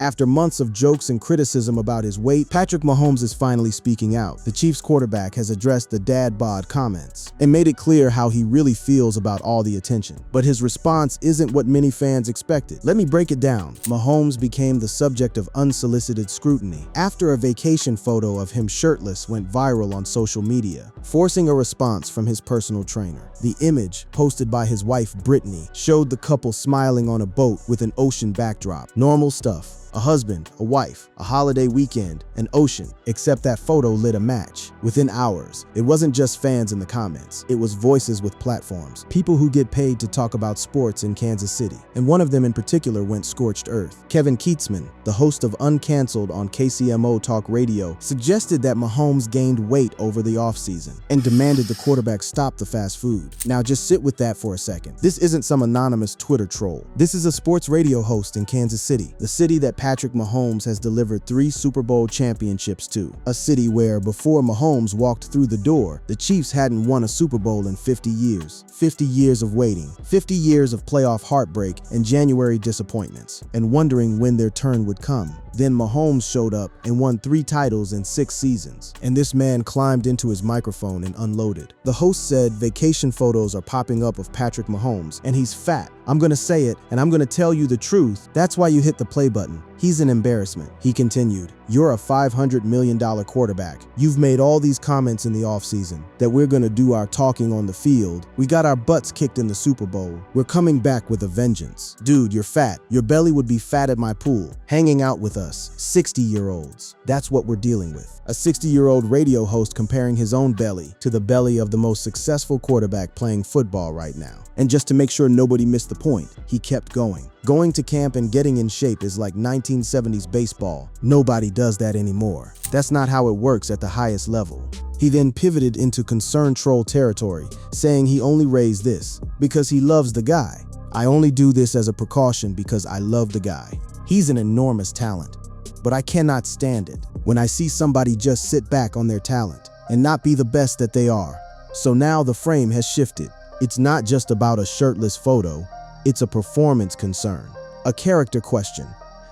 After months of jokes and criticism about his weight, Patrick Mahomes is finally speaking out. The Chiefs quarterback has addressed the dad bod comments and made it clear how he really feels about all the attention. But his response isn't what many fans expected. Let me break it down. Mahomes became the subject of unsolicited scrutiny after a vacation photo of him shirtless went viral on social media, forcing a response from his personal trainer. The image, posted by his wife Brittany, showed the couple smiling on a boat with an ocean backdrop. Normal stuff. A husband, a wife, a holiday weekend, an ocean, except that photo lit a match. Within hours, it wasn't just fans in the comments, it was voices with platforms, people who get paid to talk about sports in Kansas City. And one of them in particular went scorched earth. Kevin Keatsman, the host of Uncanceled on KCMO Talk Radio, suggested that Mahomes gained weight over the offseason and demanded the quarterback stop the fast food. Now just sit with that for a second. This isn't some anonymous Twitter troll. This is a sports radio host in Kansas City, the city that Patrick Mahomes has delivered 3 Super Bowl championships to, a city where, before Mahomes walked through the door, the Chiefs hadn't won a Super Bowl in 50 years. 50 years of waiting, 50 years of playoff heartbreak and January disappointments, and wondering when their turn would come. Then Mahomes showed up and won 3 titles in 6 seasons, and this man climbed into his microphone and unloaded. The host said vacation photos are popping up of Patrick Mahomes, and he's fat. I'm gonna say it, and I'm gonna tell you the truth. That's why you hit the play button. He's an embarrassment. He continued, "You're a $500 million quarterback. You've made all these comments in the offseason that we're gonna do our talking on the field. We got our butts kicked in the Super Bowl. We're coming back with a vengeance. Dude, you're fat. Your belly would be fat at my pool, hanging out with us, 60-year-olds. That's what we're dealing with." A 60-year-old radio host comparing his own belly to the belly of the most successful quarterback playing football right now. And just to make sure nobody missed the point, he kept going. Going to camp and getting in shape is like 1970s baseball. Nobody does that anymore. That's not how it works at the highest level. He then pivoted into concern troll territory, saying he only raised this because he loves the guy. "I only do this as a precaution because I love the guy. He's an enormous talent, but I cannot stand it when I see somebody just sit back on their talent and not be the best that they are." So now the frame has shifted. It's not just about a shirtless photo, it's a performance concern, a character question.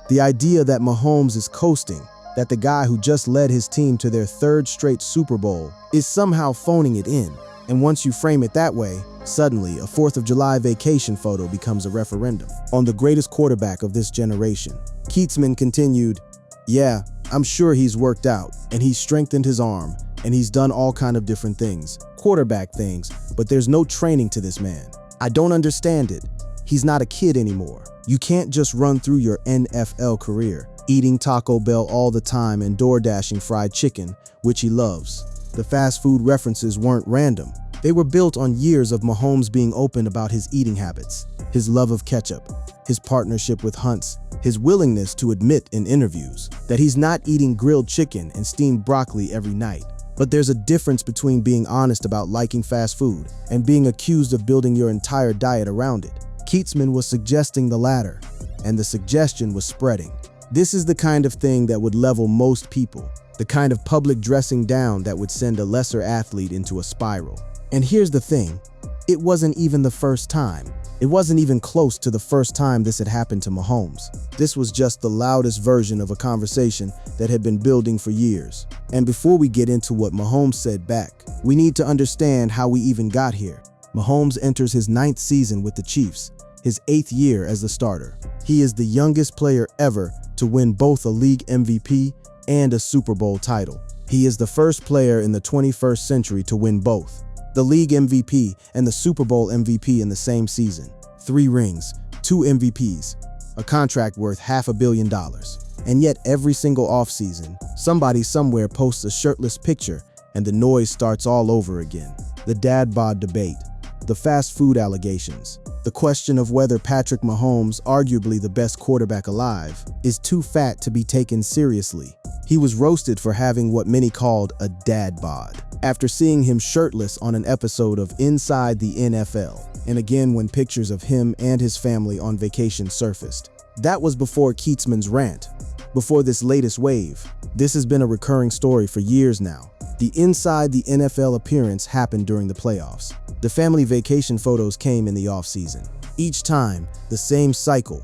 The idea that Mahomes is coasting, that the guy who just led his team to their 3rd straight Super Bowl is somehow phoning it in. And once you frame it that way, suddenly a 4th of July vacation photo becomes a referendum on the greatest quarterback of this generation. Keatsman continued, "Yeah, I'm sure he's worked out, and he's strengthened his arm, and he's done all kind of different things, quarterback things, but there's no training to this man. I don't understand it. He's not a kid anymore. You can't just run through your NFL career, eating Taco Bell all the time and door-dashing fried chicken, which he loves." The fast food references weren't random. They were built on years of Mahomes being open about his eating habits, his love of ketchup, his partnership with Hunt's, his willingness to admit in interviews that he's not eating grilled chicken and steamed broccoli every night. But there's a difference between being honest about liking fast food and being accused of building your entire diet around it. Keatsman was suggesting the latter, and the suggestion was spreading. This is the kind of thing that would level most people, the kind of public dressing down that would send a lesser athlete into a spiral. And here's the thing, it wasn't even the first time. It wasn't even close to the first time this had happened to Mahomes. This was just the loudest version of a conversation that had been building for years. And before we get into what Mahomes said back, we need to understand how we even got here. Mahomes enters his 9th season with the Chiefs, his 8th year as the starter. He is the youngest player ever to win both a league MVP and a Super Bowl title. He is the first player in the 21st century to win both, the league MVP and the Super Bowl MVP in the same season. 3 rings, 2 MVPs, a contract worth $500 million. And yet every single offseason, somebody somewhere posts a shirtless picture and the noise starts all over again. The dad bod debate, the fast food allegations, the question of whether Patrick Mahomes, arguably the best quarterback alive, is too fat to be taken seriously. He was roasted for having what many called a dad bod, after seeing him shirtless on an episode of Inside the NFL, and again when pictures of him and his family on vacation surfaced. That was before Keatsman's rant, before this latest wave. This has been a recurring story for years now. The Inside the NFL appearance happened during the playoffs. The family vacation photos came in the offseason. Each time, the same cycle.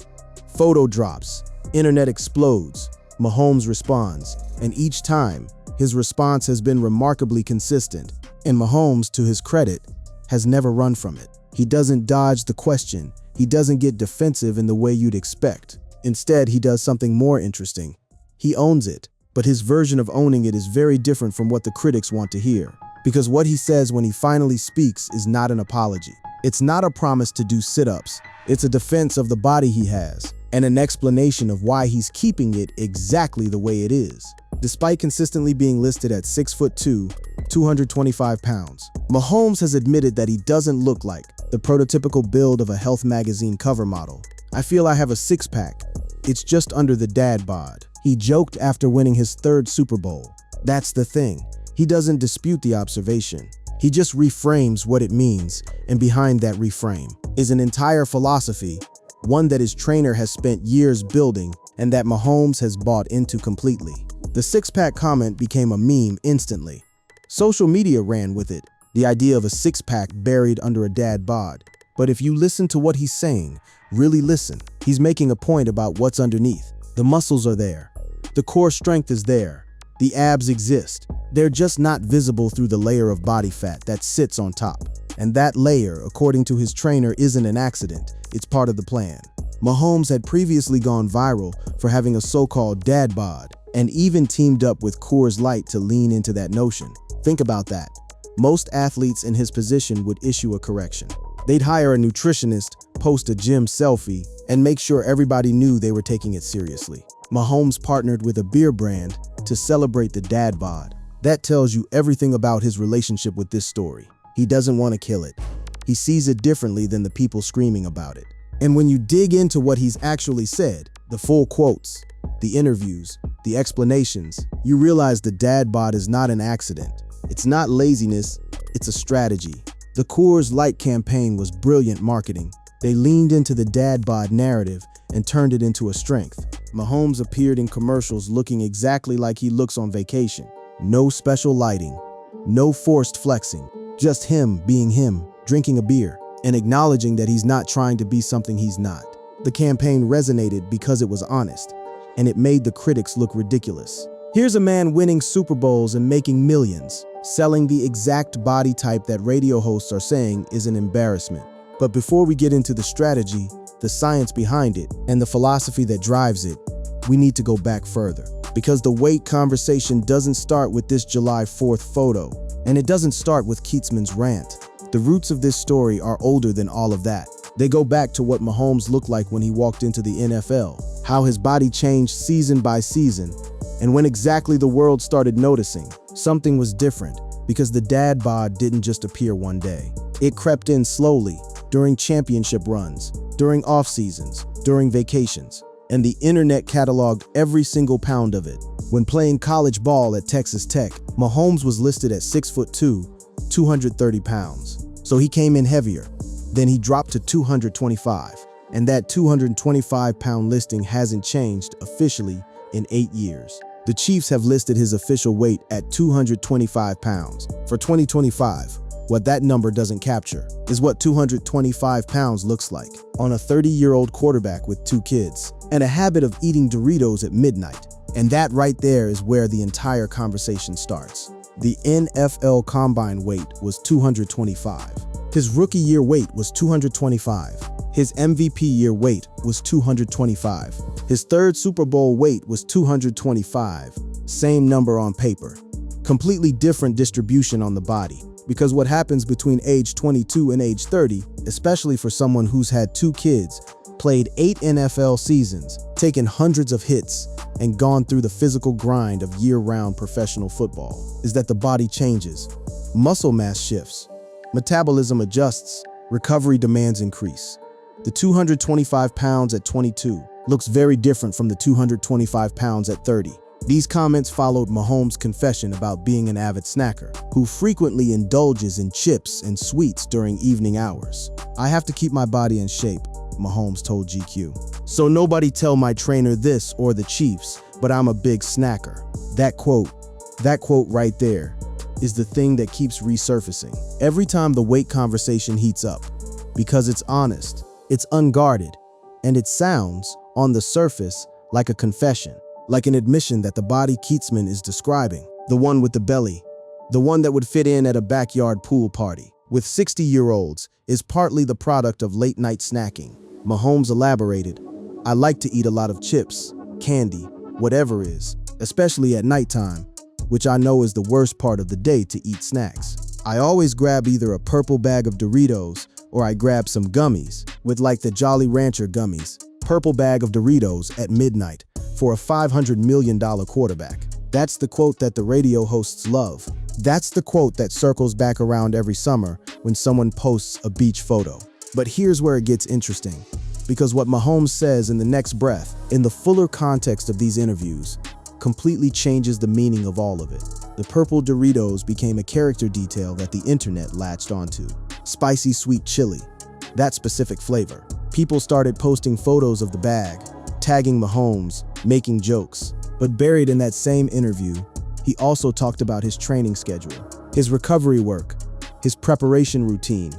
Photo drops, Internet explodes. Mahomes responds, and each time, his response has been remarkably consistent. And Mahomes, to his credit, has never run from it. He doesn't dodge the question. He doesn't get defensive in the way you'd expect. Instead, he does something more interesting. He owns it, but his version of owning it is very different from what the critics want to hear. Because what he says when he finally speaks is not an apology. It's not a promise to do sit-ups. It's a defense of the body he has, and an explanation of why he's keeping it exactly the way it is. Despite consistently being listed at 6'2", 225 pounds, Mahomes has admitted that he doesn't look like the prototypical build of a health magazine cover model. "I feel I have a six-pack. It's just under the dad bod," he joked after winning his third Super Bowl. That's the thing. He doesn't dispute the observation. He just reframes what it means, and behind that reframe is an entire philosophy, one that his trainer has spent years building and that Mahomes has bought into completely. The six-pack comment became a meme instantly. Social media ran with it, the idea of a six-pack buried under a dad bod. But if you listen to what he's saying, really listen, he's making a point about what's underneath. The muscles are there. The core strength is there. The abs exist. They're just not visible through the layer of body fat that sits on top. And that layer, according to his trainer, isn't an accident. It's part of the plan. Mahomes had previously gone viral for having a so-called dad bod, and even teamed up with Coors Light to lean into that notion. Think about that. Most athletes in his position would issue a correction. They'd hire a nutritionist, post a gym selfie, and make sure everybody knew they were taking it seriously. Mahomes partnered with a beer brand to celebrate the dad bod. That tells you everything about his relationship with this story. He doesn't want to kill it. He sees it differently than the people screaming about it. And when you dig into what he's actually said, the full quotes, the interviews, the explanations, you realize the dad bod is not an accident. It's not laziness, it's a strategy. The Coors Light campaign was brilliant marketing. They leaned into the dad bod narrative and turned it into a strength. Mahomes appeared in commercials looking exactly like he looks on vacation. No special lighting, no forced flexing, just him being him, drinking a beer, and acknowledging that he's not trying to be something he's not. The campaign resonated because it was honest, and it made the critics look ridiculous. Here's a man winning Super Bowls and making millions, selling the exact body type that radio hosts are saying is an embarrassment. But before we get into the strategy, the science behind it, and the philosophy that drives it, we need to go back further. Because the weight conversation doesn't start with this July 4th photo, and it doesn't start with Keatsman's rant. The roots of this story are older than all of that. They go back to what Mahomes looked like when he walked into the NFL, how his body changed season by season, and when exactly the world started noticing, something was different, because the dad bod didn't just appear one day. It crept in slowly, during championship runs, during off seasons, during vacations, and the internet cataloged every single pound of it. When playing college ball at Texas Tech, Mahomes was listed at 6'2", 230 pounds. So he came in heavier. Then he dropped to 225, and that 225-pound listing hasn't changed officially in 8 years. The Chiefs have listed his official weight at 225 pounds. For 2025, what that number doesn't capture is what 225 pounds looks like on a 30-year-old quarterback with 2 kids and a habit of eating Doritos at midnight. And that right there is where the entire conversation starts. The NFL Combine weight was 225. His rookie year weight was 225. His MVP year weight was 225. His third Super Bowl weight was 225. Same number on paper. Completely different distribution on the body. Because what happens between age 22 and age 30, especially for someone who's had 2 kids, played 8 NFL seasons, taken hundreds of hits, and gone through the physical grind of year-round professional football, is that the body changes. Muscle mass shifts. Metabolism adjusts. Recovery demands increase. The 225 pounds at 22 looks very different from the 225 pounds at 30. These comments followed Mahomes' confession about being an avid snacker, who frequently indulges in chips and sweets during evening hours. "I have to keep my body in shape," Mahomes told GQ. "So nobody tell my trainer this or the Chiefs, but I'm a big snacker." That quote right there is the thing that keeps resurfacing every time the weight conversation heats up, because it's honest, it's unguarded, and it sounds, on the surface, like a confession, like an admission that the body Keatsman is describing, the one with the belly, the one that would fit in at a backyard pool party, with 60-year-olds, is partly the product of late-night snacking. Mahomes elaborated, "I like to eat a lot of chips, candy, whatever is, especially at nighttime, which I know is the worst part of the day to eat snacks. I always grab either a purple bag of Doritos or I grab some gummies, with like the Jolly Rancher gummies, purple bag of Doritos at midnight for a $500 million quarterback." That's the quote that the radio hosts love. That's the quote that circles back around every summer when someone posts a beach photo. But here's where it gets interesting, because what Mahomes says in the next breath, in the fuller context of these interviews, completely changes the meaning of all of it. The purple Doritos became a character detail that the internet latched onto. Spicy sweet chili, that specific flavor. People started posting photos of the bag, tagging Mahomes, making jokes. But buried in that same interview, he also talked about his training schedule, his recovery work, his preparation routine.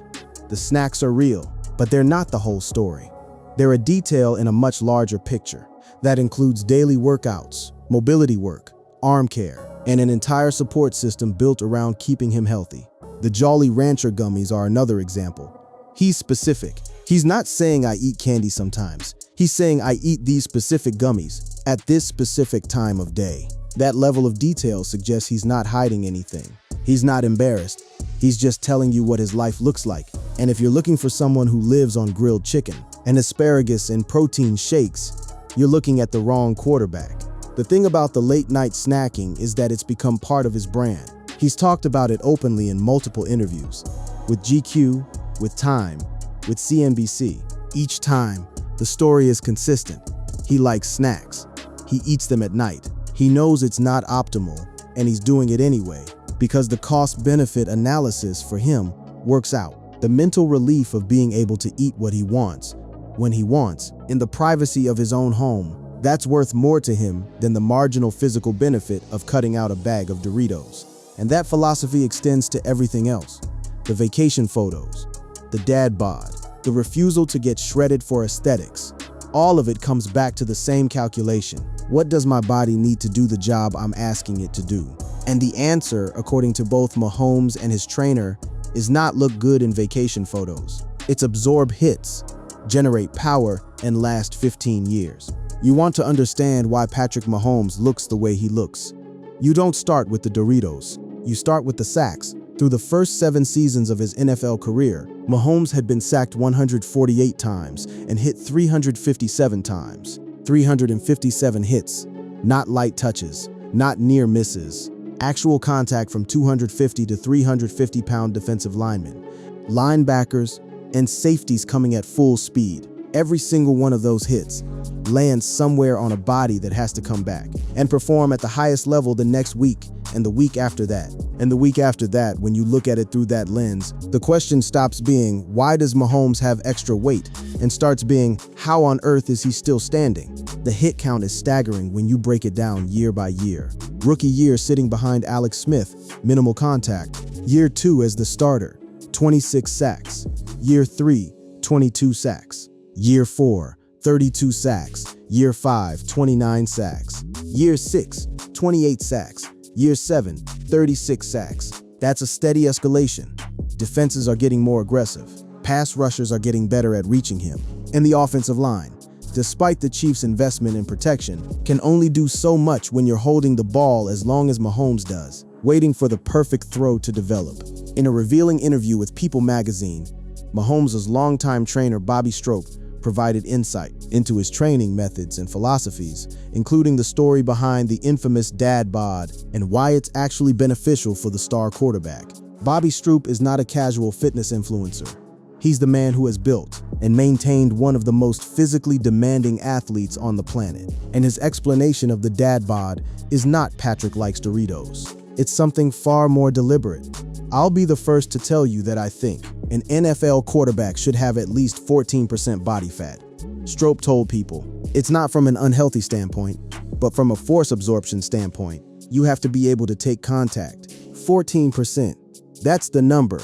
The snacks are real, but they're not the whole story. They're a detail in a much larger picture that includes daily workouts, mobility work, arm care, and an entire support system built around keeping him healthy. The Jolly Rancher gummies are another example. He's specific. He's not saying I eat candy sometimes. He's saying I eat these specific gummies at this specific time of day. That level of detail suggests he's not hiding anything. He's not embarrassed. He's just telling you what his life looks like. And if you're looking for someone who lives on grilled chicken and asparagus and protein shakes, you're looking at the wrong quarterback. The thing about the late night snacking is that it's become part of his brand. He's talked about it openly in multiple interviews, with GQ, with Time, with CNBC. Each time, the story is consistent. He likes snacks. He eats them at night. He knows it's not optimal, and he's doing it anyway, because the cost-benefit analysis for him works out. The mental relief of being able to eat what he wants, when he wants, in the privacy of his own home, that's worth more to him than the marginal physical benefit of cutting out a bag of Doritos. And that philosophy extends to everything else. The vacation photos, the dad bod, the refusal to get shredded for aesthetics. All of it comes back to the same calculation. What does my body need to do the job I'm asking it to do? And the answer, according to both Mahomes and his trainer, is not look good in vacation photos. It's absorb hits, generate power, and last 15 years. You want to understand why Patrick Mahomes looks the way he looks. You don't start with the Doritos. You start with the sacks. Through the first 7 seasons of his NFL career, Mahomes had been sacked 148 times and hit 357 times. 357 hits, not light touches, not near misses. Actual contact from 250 to 350-pound defensive linemen, linebackers, and safeties coming at full speed. Every single one of those hits lands somewhere on a body that has to come back and perform at the highest level the next week and the week after that. And the week after that, when you look at it through that lens, the question stops being, why does Mahomes have extra weight? And starts being, how on earth is he still standing? The hit count is staggering when you break it down year by year. Rookie year sitting behind Alex Smith, minimal contact. Year 2 as the starter, 26 sacks. Year 3, 22 sacks. Year 4, 32 sacks. Year 5, 29 sacks. Year 6, 28 sacks. Year 7, 36 sacks. That's a steady escalation. Defenses are getting more aggressive. Pass rushers are getting better at reaching him. And the offensive line, despite the Chiefs' investment in protection, can only do so much when you're holding the ball as long as Mahomes does, waiting for the perfect throw to develop. In a revealing interview with People magazine, Mahomes' longtime trainer Bobby Strope provided insight into his training methods and philosophies, including the story behind the infamous dad bod and why it's actually beneficial for the star quarterback. Bobby Stroop is not a casual fitness influencer. He's the man who has built and maintained one of the most physically demanding athletes on the planet. And his explanation of the dad bod is not Patrick likes Doritos. It's something far more deliberate. I'll be the first to tell you that I think an NFL quarterback should have at least 14% body fat. Strope told People, it's not from an unhealthy standpoint, but from a force absorption standpoint. You have to be able to take contact. 14%. That's the number,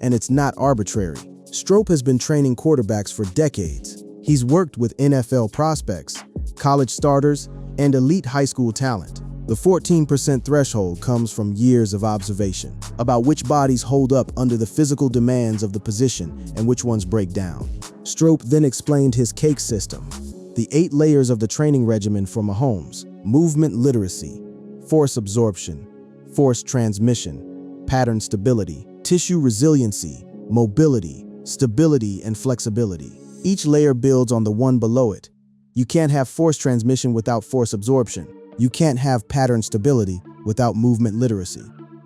and it's not arbitrary. Strope has been training quarterbacks for decades. He's worked with NFL prospects, college starters, and elite high school talent. The 14% threshold comes from years of observation about which bodies hold up under the physical demands of the position and which ones break down. Strope then explained his cake system, the 8 layers of the training regimen for Mahomes: movement literacy, force absorption, force transmission, pattern stability, tissue resiliency, mobility, stability, and flexibility. Each layer builds on the one below it. You can't have force transmission without force absorption. You can't have pattern stability without movement literacy.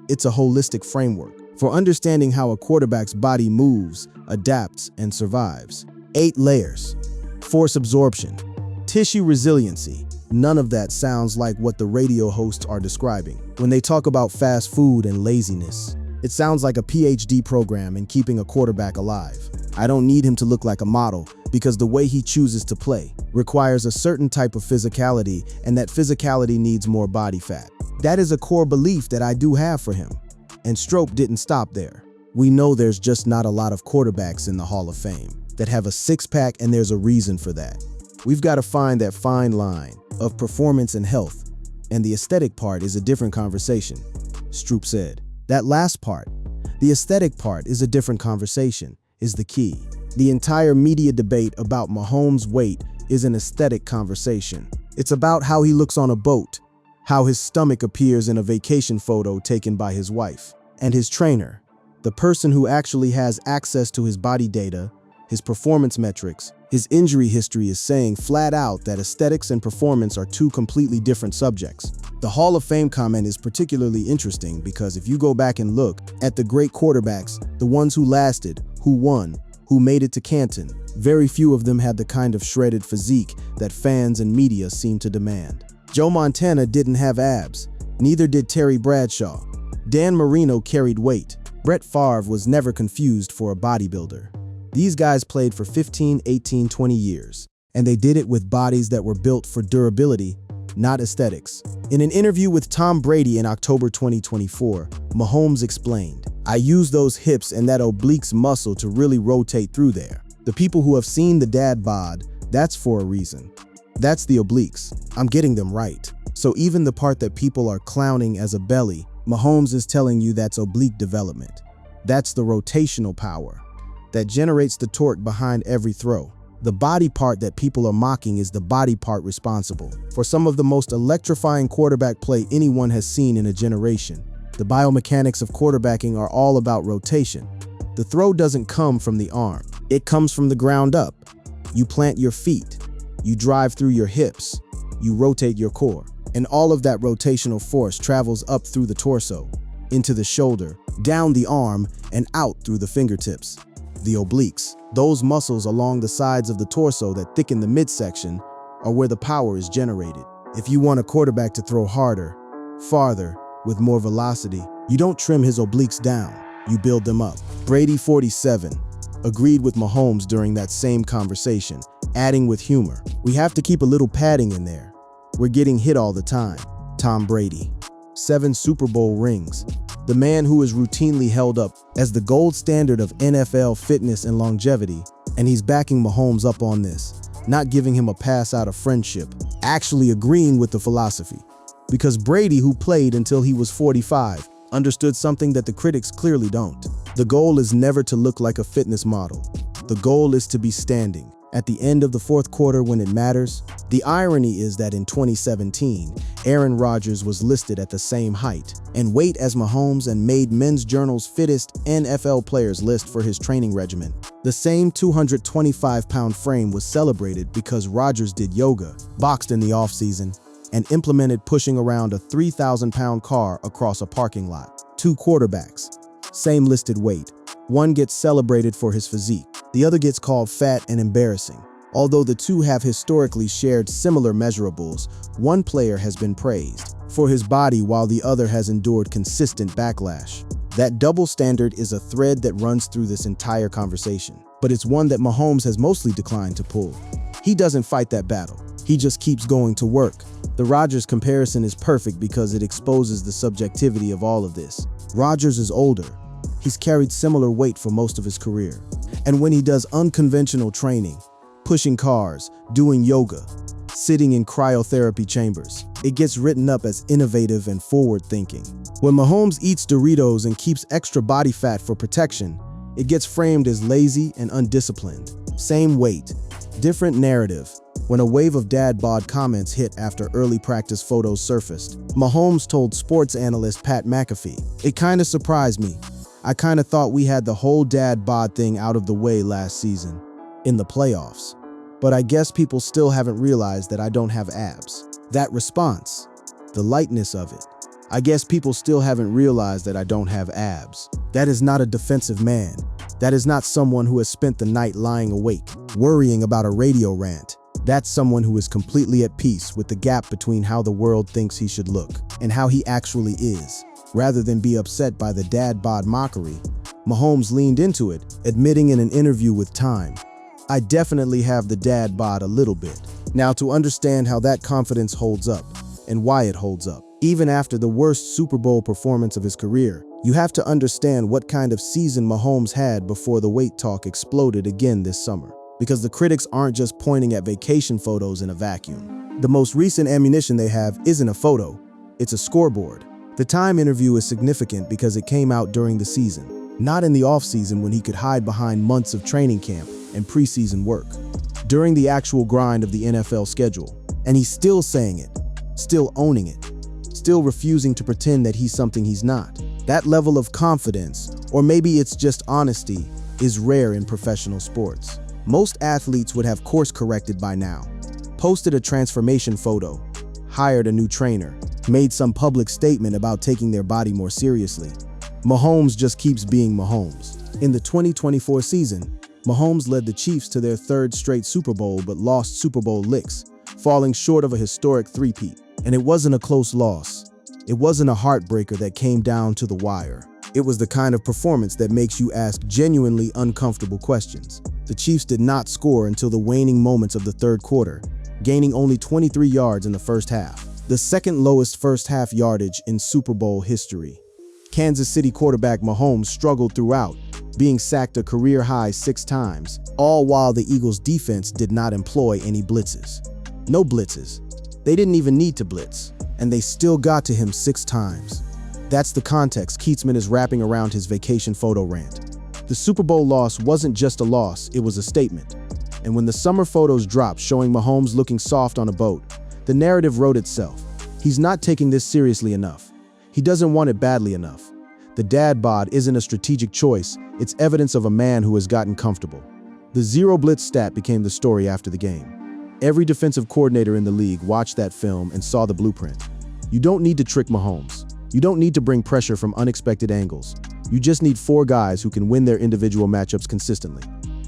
It's a holistic framework for understanding how a quarterback's body moves, adapts, and survives. 8 layers. Force absorption, tissue resiliency. None of that sounds like what the radio hosts are describing when they talk about fast food and laziness. It sounds like a PhD program in keeping a quarterback alive. I don't need him to look like a model because the way he chooses to play requires a certain type of physicality, and that physicality needs more body fat. That is a core belief that I do have for him. And Strope didn't stop there. We know there's just not a lot of quarterbacks in the Hall of Fame that have a six-pack, and there's a reason for that. We've got to find that fine line of performance and health, and the aesthetic part is a different conversation, Stroop said. That last part, the aesthetic part, is a different conversation, is the key. The entire media debate about Mahomes' weight is an aesthetic conversation. It's about how he looks on a boat, how his stomach appears in a vacation photo taken by his wife, and his trainer, the person who actually has access to his body data, his performance metrics, his injury history, is saying flat out that aesthetics and performance are two completely different subjects. The Hall of Fame comment is particularly interesting because if you go back and look at the great quarterbacks, the ones who lasted, who won, who made it to Canton, very few of them had the kind of shredded physique that fans and media seem to demand. Joe Montana didn't have abs, neither did Terry Bradshaw. Dan Marino carried weight. Brett Favre was never confused for a bodybuilder. These guys played for 15, 18, 20 years, and they did it with bodies that were built for durability, not aesthetics. In an interview with Tom Brady in October 2024, Mahomes explained, "I use those hips and that obliques muscle to really rotate through there. The people who have seen the dad bod, that's for a reason. That's the obliques. I'm getting them right." So even the part that people are clowning as a belly, Mahomes is telling you that's oblique development. That's the rotational power that generates the torque behind every throw. The body part that people are mocking is the body part responsible for some of the most electrifying quarterback play anyone has seen in a generation. The biomechanics of quarterbacking are all about rotation. The throw doesn't come from the arm. It comes from the ground up. You plant your feet. You drive through your hips. You rotate your core. And all of that rotational force travels up through the torso, into the shoulder, down the arm, and out through the fingertips. The obliques, those muscles along the sides of the torso that thicken the midsection, are where the power is generated. If you want a quarterback to throw harder, farther, with more velocity, you don't trim his obliques down, you build them up. Brady, 47, agreed with Mahomes during that same conversation, adding with humor, "We have to keep a little padding in there. We're getting hit all the time." Tom Brady, 7 Super Bowl rings. The man who is routinely held up as the gold standard of NFL fitness and longevity, and he's backing Mahomes up on this, not giving him a pass out of friendship, actually agreeing with the philosophy. Because Brady, who played until he was 45, understood something that the critics clearly don't. The goal is never to look like a fitness model. The goal is to be standing at the end of the fourth quarter when it matters. The irony is that in 2017, Aaron Rodgers was listed at the same height and weight as Mahomes and made Men's Journal's fittest NFL players list for his training regimen. The same 225-pound frame was celebrated because Rodgers did yoga, boxed in the offseason, and implemented pushing around a 3,000-pound car across a parking lot. 2 quarterbacks, same listed weight. One gets celebrated for his physique. The other gets called fat and embarrassing. Although the two have historically shared similar measurables, one player has been praised for his body while the other has endured consistent backlash. That double standard is a thread that runs through this entire conversation, but it's one that Mahomes has mostly declined to pull. He doesn't fight that battle. He just keeps going to work. The Rodgers comparison is perfect because it exposes the subjectivity of all of this. Rodgers is older. He's carried similar weight for most of his career. And when he does unconventional training, pushing cars, doing yoga, sitting in cryotherapy chambers. It gets written up as innovative and forward-thinking. When Mahomes eats Doritos and keeps extra body fat for protection, it gets framed as lazy and undisciplined. Same weight, different narrative. When a wave of dad bod comments hit after early practice photos surfaced, Mahomes told sports analyst Pat McAfee, "It kinda surprised me. I kinda thought we had the whole dad bod thing out of the way last season, in the playoffs. But I guess people still haven't realized that I don't have abs." That response, the lightness of it. "I guess people still haven't realized that I don't have abs." That is not a defensive man. That is not someone who has spent the night lying awake, worrying about a radio rant. That's someone who is completely at peace with the gap between how the world thinks he should look and how he actually is. Rather than be upset by the dad bod mockery, Mahomes leaned into it, admitting in an interview with Time, "I definitely have the dad bod a little bit." Now, to understand how that confidence holds up and why it holds up, even after the worst Super Bowl performance of his career, you have to understand what kind of season Mahomes had before the weight talk exploded again this summer. Because the critics aren't just pointing at vacation photos in a vacuum. The most recent ammunition they have isn't a photo, it's a scoreboard. The Time interview is significant because it came out during the season, not in the offseason when he could hide behind months of training camp and preseason work. During the actual grind of the NFL schedule. And he's still saying it, still owning it, still refusing to pretend that he's something he's not. That level of confidence, or maybe it's just honesty, is rare in professional sports. Most athletes would have course corrected by now, posted a transformation photo, hired a new trainer, made some public statement about taking their body more seriously. Mahomes just keeps being Mahomes. In the 2024 season, Mahomes led the Chiefs to their third straight Super Bowl but lost Super Bowl licks, falling short of a historic three-peat. And it wasn't a close loss. It wasn't a heartbreaker that came down to the wire. It was the kind of performance that makes you ask genuinely uncomfortable questions. The Chiefs did not score until the waning moments of the third quarter, gaining only 23 yards in the first half, the second lowest first half yardage in Super Bowl history. Kansas City quarterback Mahomes struggled throughout, being sacked a career-high 6 times, all while the Eagles' defense did not employ any blitzes. No blitzes. They didn't even need to blitz, and they still got to him 6 times. That's the context Keatsman is wrapping around his vacation photo rant. The Super Bowl loss wasn't just a loss, it was a statement. And when the summer photos dropped showing Mahomes looking soft on a boat, the narrative wrote itself. He's not taking this seriously enough. He doesn't want it badly enough. The dad bod isn't a strategic choice, it's evidence of a man who has gotten comfortable. The zero blitz stat became the story after the game. Every defensive coordinator in the league watched that film and saw the blueprint. You don't need to trick Mahomes. You don't need to bring pressure from unexpected angles. You just need 4 guys who can win their individual matchups consistently.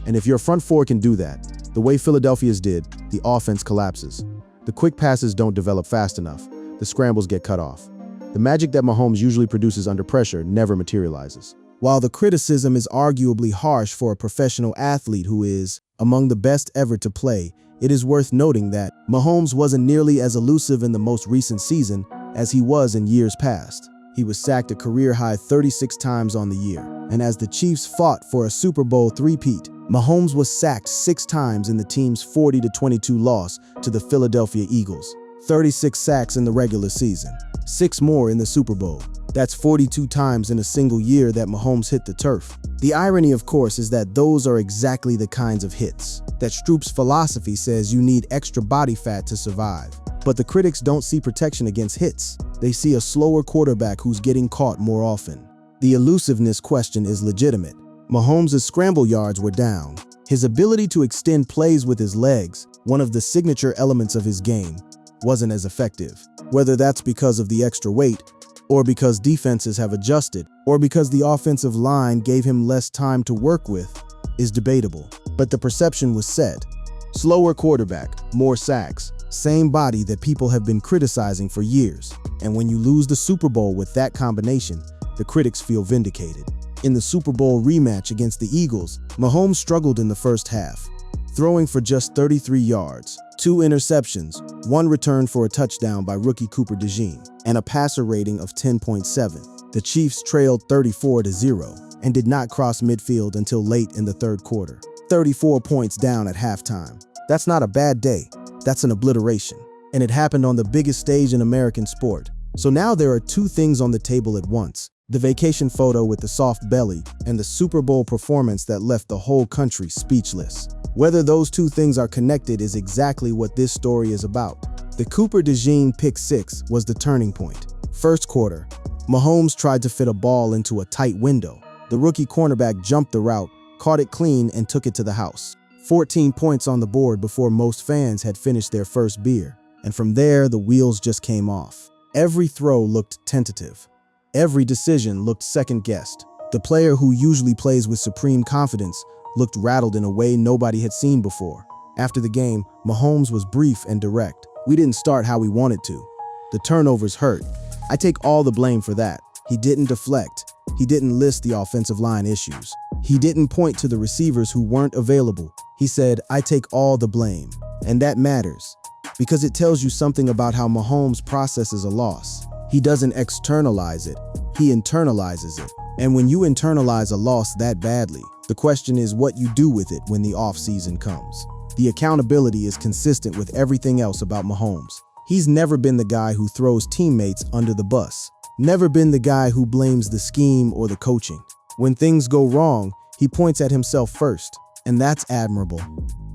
And if your front 4 can do that, the way Philadelphia's did, the offense collapses. The quick passes don't develop fast enough. The scrambles get cut off. The magic that Mahomes usually produces under pressure never materializes. While the criticism is arguably harsh for a professional athlete who is among the best ever to play, it is worth noting that Mahomes wasn't nearly as elusive in the most recent season as he was in years past. He was sacked a career-high 36 times on the year, and as the Chiefs fought for a Super Bowl three-peat, Mahomes was sacked 6 times in the team's 40-22 loss to the Philadelphia Eagles. 36 sacks in the regular season, 6 more in the Super Bowl. That's 42 times in a single year that Mahomes hit the turf. The irony, of course, is that those are exactly the kinds of hits that Stroop's philosophy says you need extra body fat to survive. But the critics don't see protection against hits. They see a slower quarterback who's getting caught more often. The elusiveness question is legitimate. Mahomes' scramble yards were down. His ability to extend plays with his legs, one of the signature elements of his game, wasn't as effective. Whether that's because of the extra weight, or because defenses have adjusted, or because the offensive line gave him less time to work with, is debatable. But the perception was set. Slower quarterback, more sacks, same body that people have been criticizing for years. And when you lose the Super Bowl with that combination, the critics feel vindicated. In the Super Bowl rematch against the Eagles, Mahomes struggled in the first half, throwing for just 33 yards, 2 interceptions, 1 return for a touchdown by rookie Cooper DeJean, and a passer rating of 10.7. The Chiefs trailed 34-0 and did not cross midfield until late in the third quarter. 34 points down at halftime. That's not a bad day. That's an obliteration. And it happened on the biggest stage in American sport. So now there are two things on the table at once: the vacation photo with the soft belly and the Super Bowl performance that left the whole country speechless. Whether those two things are connected is exactly what this story is about. The Cooper DeJean pick six was the turning point. First quarter, Mahomes tried to fit a ball into a tight window. The rookie cornerback jumped the route, caught it clean, and took it to the house. 14 points on the board before most fans had finished their first beer. And from there, the wheels just came off. Every throw looked tentative. Every decision looked second-guessed. The player who usually plays with supreme confidence looked rattled in a way nobody had seen before. After the game, Mahomes was brief and direct. "We didn't start how we wanted to. The turnovers hurt. I take all the blame for that." He didn't deflect. He didn't list the offensive line issues. He didn't point to the receivers who weren't available. He said, "I take all the blame." And that matters, because it tells you something about how Mahomes processes a loss. He doesn't externalize it, he internalizes it. And when you internalize a loss that badly, the question is what you do with it when the off-season comes. The accountability is consistent with everything else about Mahomes. He's never been the guy who throws teammates under the bus. Never been the guy who blames the scheme or the coaching. When things go wrong, he points at himself first, and that's admirable.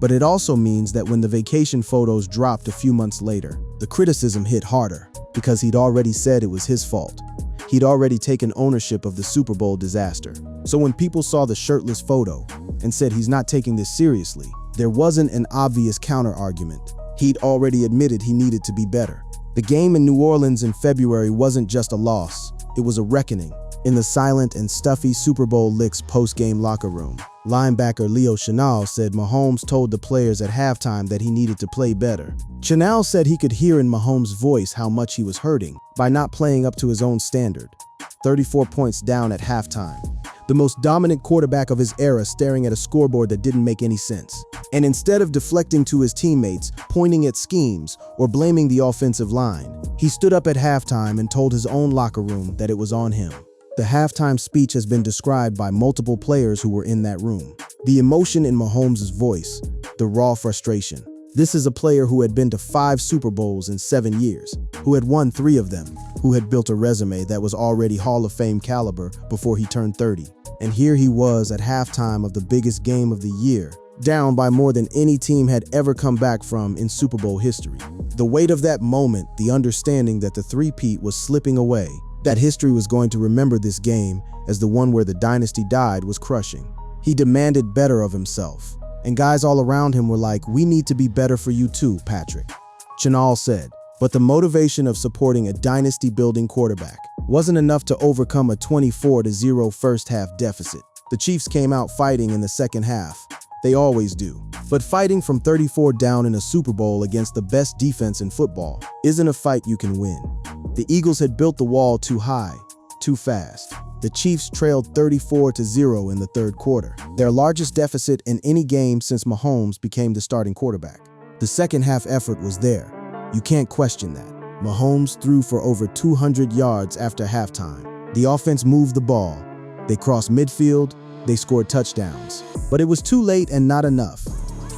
But it also means that when the vacation photos dropped a few months later, the criticism hit harder, because he'd already said it was his fault. He'd already taken ownership of the Super Bowl disaster. So when people saw the shirtless photo and said he's not taking this seriously, there wasn't an obvious counter-argument. He'd already admitted he needed to be better. The game in New Orleans in February wasn't just a loss, it was a reckoning. In the silent and stuffy Super Bowl licks post-game locker room, linebacker Leo Chenal said Mahomes told the players at halftime that he needed to play better. Chenal said he could hear in Mahomes' voice how much he was hurting by not playing up to his own standard. 34 points down at halftime. The most dominant quarterback of his era staring at a scoreboard that didn't make any sense. And instead of deflecting to his teammates, pointing at schemes, or blaming the offensive line, he stood up at halftime and told his own locker room that it was on him. The halftime speech has been described by multiple players who were in that room. The emotion in Mahomes' voice, the raw frustration. This is a player who had been to 5 Super Bowls in 7 years, who had won 3 of them, who had built a resume that was already Hall of Fame caliber before he turned 30. And here he was at halftime of the biggest game of the year, down by more than any team had ever come back from in Super Bowl history. The weight of that moment, the understanding that the three-peat was slipping away, that history was going to remember this game as the one where the dynasty died, was crushing. He demanded better of himself. And guys all around him were like, "We need to be better for you too, Patrick," Chenal said. But the motivation of supporting a dynasty-building quarterback wasn't enough to overcome a 24-0 first-half deficit. The Chiefs came out fighting in the second half. They always do. But fighting from 34 down in a Super Bowl against the best defense in football isn't a fight you can win. The Eagles had built the wall too high, too fast. The Chiefs trailed 34-0 in the third quarter, their largest deficit in any game since Mahomes became the starting quarterback. The second half effort was there. You can't question that. Mahomes threw for over 200 yards after halftime. The offense moved the ball. They crossed midfield. They scored touchdowns. But it was too late and not enough.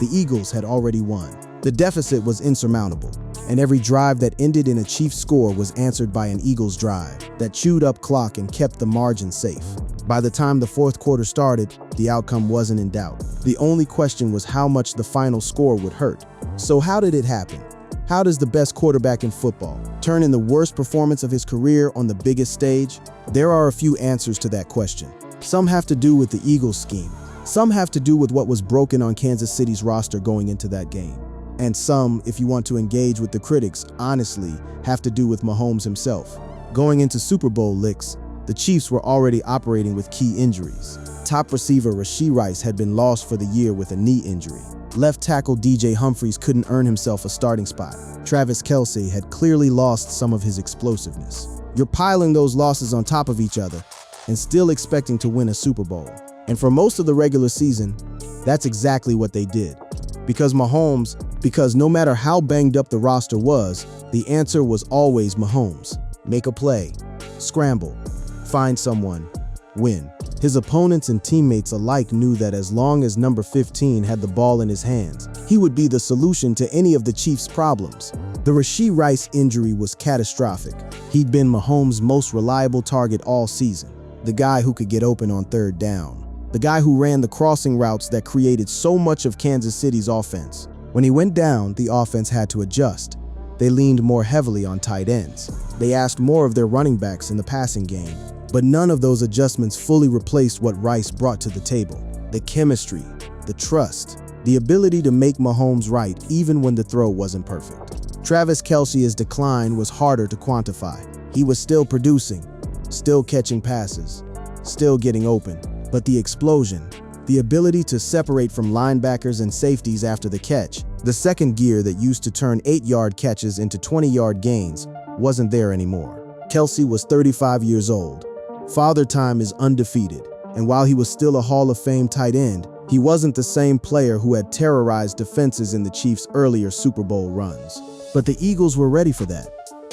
The Eagles had already won. The deficit was insurmountable, and every drive that ended in a Chiefs score was answered by an Eagles drive that chewed up clock and kept the margin safe. By the time the fourth quarter started, the outcome wasn't in doubt. The only question was how much the final score would hurt. So how did it happen? How does the best quarterback in football turn in the worst performance of his career on the biggest stage? There are a few answers to that question. Some have to do with the Eagles scheme. Some have to do with what was broken on Kansas City's roster going into that game. And some, if you want to engage with the critics, honestly, have to do with Mahomes himself. Going into Super Bowl licks, the Chiefs were already operating with key injuries. Top receiver Rashee Rice had been lost for the year with a knee injury. Left tackle DJ Humphries couldn't earn himself a starting spot. Travis Kelce had clearly lost some of his explosiveness. You're piling those losses on top of each other and still expecting to win a Super Bowl. And for most of the regular season, that's exactly what they did. Because no matter how banged up the roster was, the answer was always Mahomes. Make a play, scramble, find someone, win. His opponents and teammates alike knew that as long as number 15 had the ball in his hands, he would be the solution to any of the Chiefs' problems. The Rashee Rice injury was catastrophic. He'd been Mahomes' most reliable target all season, the guy who could get open on third down, the guy who ran the crossing routes that created so much of Kansas City's offense. When he went down, the offense had to adjust. They leaned more heavily on tight ends. They asked more of their running backs in the passing game. But none of those adjustments fully replaced what Rice brought to the table. The chemistry, the trust, the ability to make Mahomes right even when the throw wasn't perfect. Travis Kelce's decline was harder to quantify. He was still producing, still catching passes, still getting open. But the explosion, the ability to separate from linebackers and safeties after the catch, the second gear that used to turn 8-yard catches into 20-yard gains, wasn't there anymore. Kelce was 35 years old. Father Time is undefeated, and while he was still a Hall of Fame tight end, he wasn't the same player who had terrorized defenses in the Chiefs' earlier Super Bowl runs. But the Eagles were ready for that.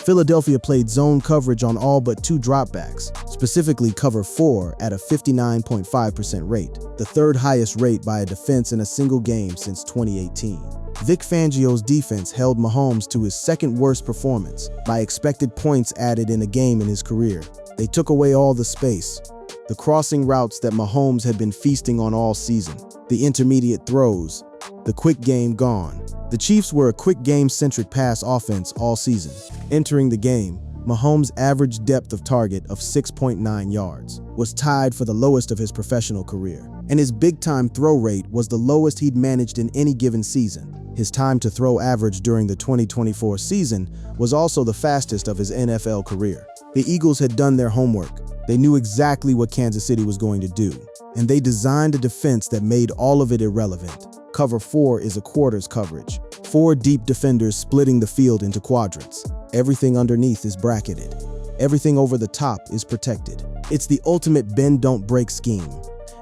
Philadelphia played zone coverage on all but 2 dropbacks, specifically cover 4 at a 59.5% rate, the third highest rate by a defense in a single game since 2018. Vic Fangio's defense held Mahomes to his second worst performance by expected points added in a game in his career. They took away all the space, the crossing routes that Mahomes had been feasting on all season, the intermediate throws, the quick game gone. The Chiefs were a quick game-centric pass offense all season. Entering the game, Mahomes' average depth of target of 6.9 yards was tied for the lowest of his professional career, and his big-time throw rate was the lowest he'd managed in any given season. His time to throw average during the 2024 season was also the fastest of his NFL career. The Eagles had done their homework. They knew exactly what Kansas City was going to do, and they designed a defense that made all of it irrelevant. Cover 4 is a quarters coverage, 4 deep defenders splitting the field into quadrants. Everything underneath is bracketed. Everything over the top is protected. It's the ultimate bend-don't-break scheme.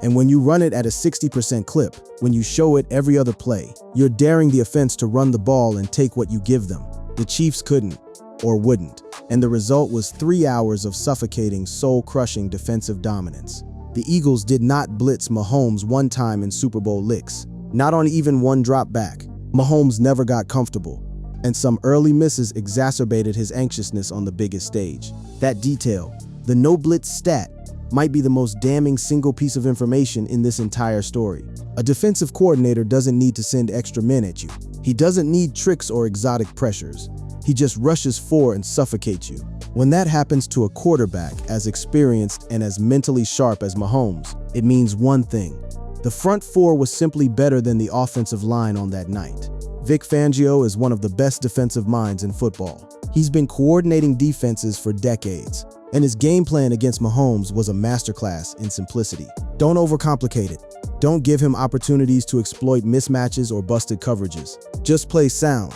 And when you run it at a 60% clip, when you show it every other play, you're daring the offense to run the ball and take what you give them. The Chiefs couldn't, or wouldn't, and the result was 3 hours of suffocating, soul-crushing defensive dominance. The Eagles did not blitz Mahomes one time in Super Bowl licks, not on even one drop back. Mahomes never got comfortable, and some early misses exacerbated his anxiousness on the biggest stage. That detail, the no-blitz stat, might be the most damning single piece of information in this entire story. A defensive coordinator doesn't need to send extra men at you. He doesn't need tricks or exotic pressures. He just rushes 4 and suffocates you. When that happens to a quarterback as experienced and as mentally sharp as Mahomes, it means one thing. The front 4 was simply better than the offensive line on that night. Vic Fangio is one of the best defensive minds in football. He's been coordinating defenses for decades, and his game plan against Mahomes was a masterclass in simplicity. Don't overcomplicate it. Don't give him opportunities to exploit mismatches or busted coverages. Just play sound,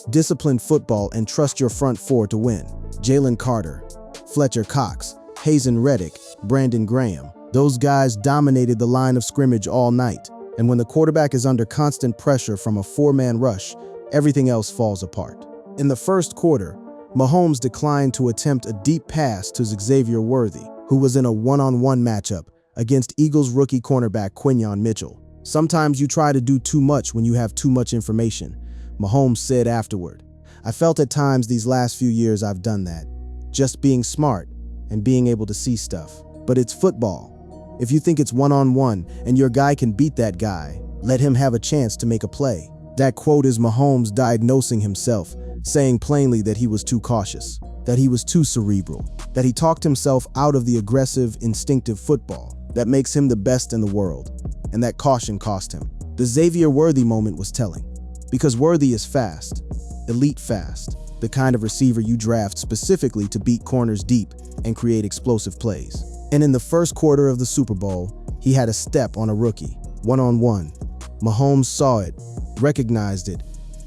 disciplined football and trust your front 4 to win. Jalen Carter, Fletcher Cox, Hazen Reddick, Brandon Graham. Those guys dominated the line of scrimmage all night. And when the quarterback is under constant pressure from a 4-man rush, everything else falls apart. In the first quarter, Mahomes declined to attempt a deep pass to Xavier Worthy, who was in a one-on-one matchup against Eagles rookie cornerback Quinyon Mitchell. Sometimes you try to do too much when you have too much information, Mahomes said afterward. I felt at times these last few years I've done that, just being smart and being able to see stuff. But it's football. If you think it's one-on-one and your guy can beat that guy, let him have a chance to make a play. That quote is Mahomes diagnosing himself, saying plainly that he was too cautious, that he was too cerebral, that he talked himself out of the aggressive, instinctive football that makes him the best in the world, and that caution cost him. The Xavier Worthy moment was telling, because Worthy is fast, elite fast, the kind of receiver you draft specifically to beat corners deep and create explosive plays. And in the first quarter of the Super Bowl, he had a step on a rookie, one-on-one. Mahomes saw it, recognized it,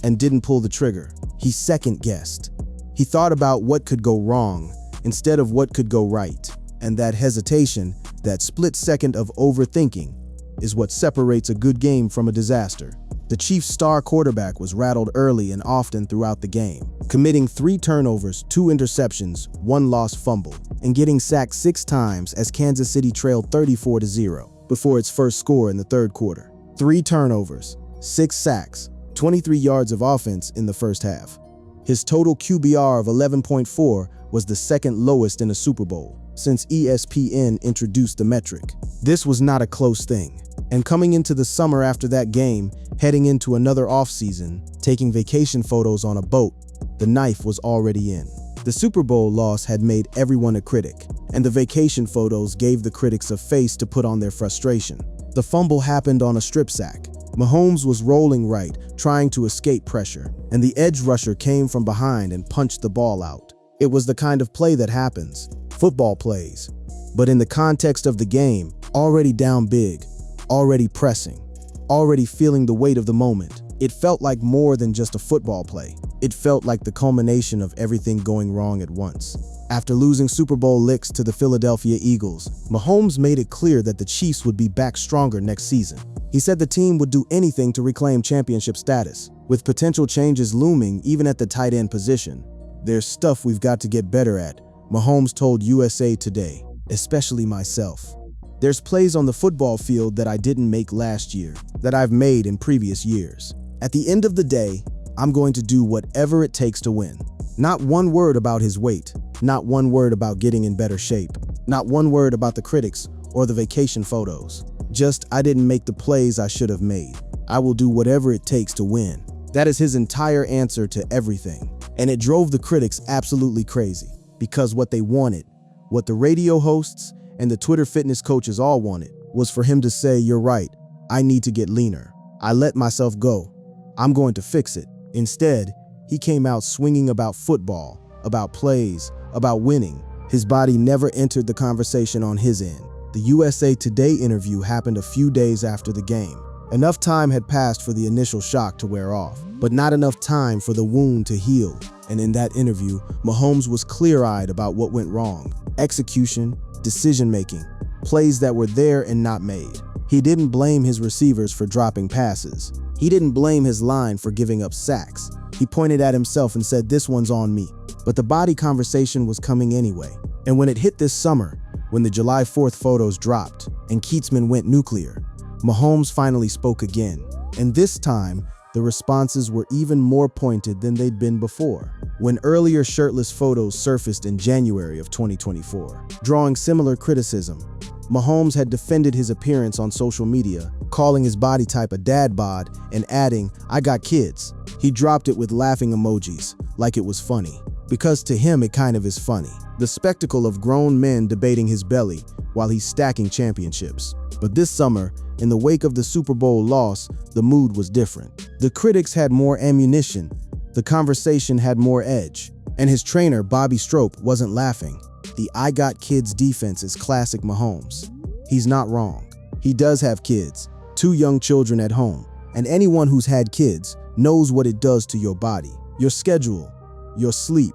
and didn't pull the trigger. He second-guessed. He thought about what could go wrong instead of what could go right. And that hesitation, that split second of overthinking, is what separates a good game from a disaster. The Chiefs' star quarterback was rattled early and often throughout the game, committing 3 turnovers, 2 interceptions, 1 lost fumble, and getting sacked 6 times as Kansas City trailed 34-0 before its first score in the third quarter. 3 turnovers, 6 sacks, 23 yards of offense in the first half. His total QBR of 11.4 was the second lowest in a Super Bowl since ESPN introduced the metric. This was not a close thing. And coming into the summer after that game, heading into another offseason, taking vacation photos on a boat, the knife was already in. The Super Bowl loss had made everyone a critic, and the vacation photos gave the critics a face to put on their frustration. The fumble happened on a strip sack. Mahomes was rolling right, trying to escape pressure, and the edge rusher came from behind and punched the ball out. It was the kind of play that happens, football plays. But in the context of the game, already down big, already pressing, already feeling the weight of the moment, it felt like more than just a football play. It felt like the culmination of everything going wrong at once. After losing Super Bowl licks to the Philadelphia Eagles, Mahomes made it clear that the Chiefs would be back stronger next season. He said the team would do anything to reclaim championship status, with potential changes looming even at the tight end position. "There's stuff we've got to get better at," Mahomes told USA Today, "especially myself. There's plays on the football field that I didn't make last year, that I've made in previous years. At the end of the day, I'm going to do whatever it takes to win." Not one word about his weight, not one word about getting in better shape, not one word about the critics or the vacation photos. Just, "I didn't make the plays I should have made. I will do whatever it takes to win." That is his entire answer to everything. And it drove the critics absolutely crazy, because what they wanted, what the radio hosts and the Twitter fitness coaches all wanted, was for him to say, "You're right, I need to get leaner. I let myself go. I'm going to fix it." Instead, he came out swinging about football, about plays, about winning. His body never entered the conversation on his end. The USA Today interview happened a few days after the game. Enough time had passed for the initial shock to wear off, but not enough time for the wound to heal. And in that interview, Mahomes was clear-eyed about what went wrong. Execution, decision-making, plays that were there and not made. He didn't blame his receivers for dropping passes. He didn't blame his line for giving up sacks. He pointed at himself and said, "This one's on me." But the body conversation was coming anyway. And when it hit this summer, when the July 4th photos dropped and Keatsman went nuclear, Mahomes finally spoke again. And this time, the responses were even more pointed than they'd been before. When earlier shirtless photos surfaced in January of 2024, drawing similar criticism, Mahomes had defended his appearance on social media, calling his body type a dad bod and adding, "I got kids." He dropped it with laughing emojis, like it was funny. Because to him, it kind of is funny. The spectacle of grown men debating his belly while he's stacking championships. But this summer, in the wake of the Super Bowl loss, the mood was different. The critics had more ammunition, the conversation had more edge, and his trainer, Bobby Strope, wasn't laughing. The "I got kids" defense is classic Mahomes. He's not wrong. He does have kids, 2 young children at home, and anyone who's had kids knows what it does to your body, your schedule, your sleep,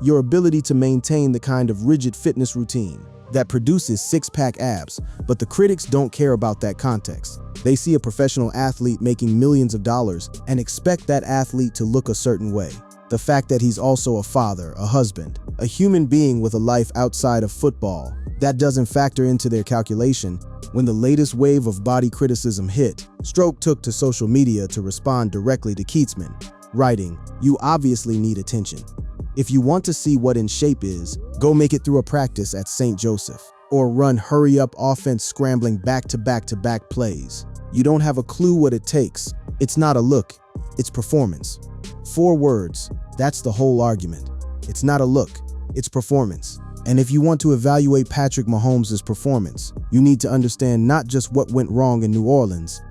your ability to maintain the kind of rigid fitness routine that produces 6-pack abs. But the critics don't care about that context. They see a professional athlete making millions of dollars and expect that athlete to look a certain way. The fact that he's also a father, a husband, a human being with a life outside of football, that doesn't factor into their calculation. When the latest wave of body criticism hit, Stroke took to social media to respond directly to Keatsman, writing, "You obviously need attention. If you want to see what in shape is, go make it through a practice at St. Joseph, or run hurry-up offense scrambling back-to-back-to-back plays. You don't have a clue what it takes. It's not a look, it's performance." 4 words, that's the whole argument. It's not a look, it's performance. And if you want to evaluate Patrick Mahomes' performance, you need to understand not just what went wrong in New Orleans,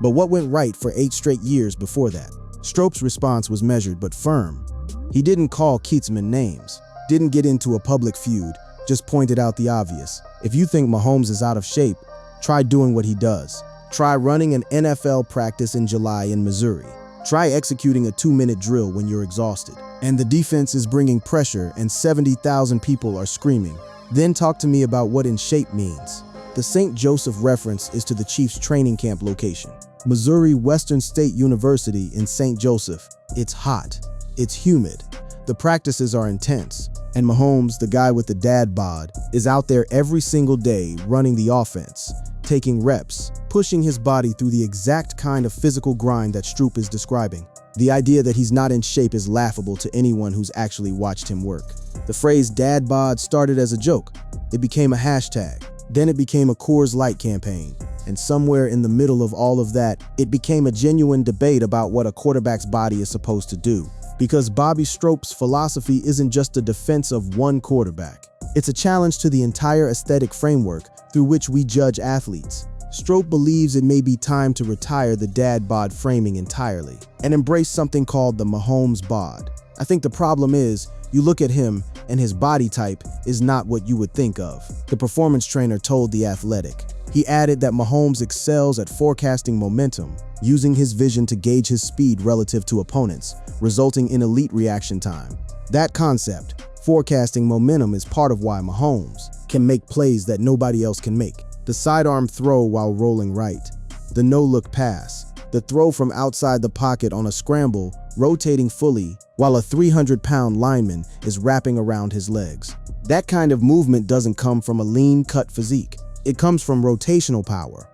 but what went right for 8 straight years before that. Strope's response was measured but firm. He didn't call Keatsman names, didn't get into a public feud, just pointed out the obvious. If you think Mahomes is out of shape, try doing what he does. Try running an NFL practice in July in Missouri. Try executing a 2-minute drill when you're exhausted, and the defense is bringing pressure and 70,000 people are screaming. Then talk to me about what in shape means. The St. Joseph reference is to the Chiefs' training camp location. Missouri Western State University in St. Joseph. It's hot. It's humid. The practices are intense. And Mahomes, the guy with the dad bod, is out there every single day running the offense, taking reps, pushing his body through the exact kind of physical grind that Stroop is describing. The idea that he's not in shape is laughable to anyone who's actually watched him work. The phrase dad bod started as a joke. It became a hashtag. Then it became a Coors Light campaign. And somewhere in the middle of all of that, it became a genuine debate about what a quarterback's body is supposed to do. Because Bobby Stroop's philosophy isn't just a defense of one quarterback. It's a challenge to the entire aesthetic framework through which we judge athletes. Stroop believes it may be time to retire the dad bod framing entirely and embrace something called the Mahomes bod. I think the problem is, you look at him and his body type is not what you would think of, the performance trainer told The Athletic. He added that Mahomes excels at forecasting momentum, using his vision to gauge his speed relative to opponents, resulting in elite reaction time. That concept, forecasting momentum, is part of why Mahomes can make plays that nobody else can make. The sidearm throw while rolling right, the no-look pass, the throw from outside the pocket on a scramble, rotating fully while a 300-pound lineman is wrapping around his legs. That kind of movement doesn't come from a lean-cut physique. It comes from rotational power,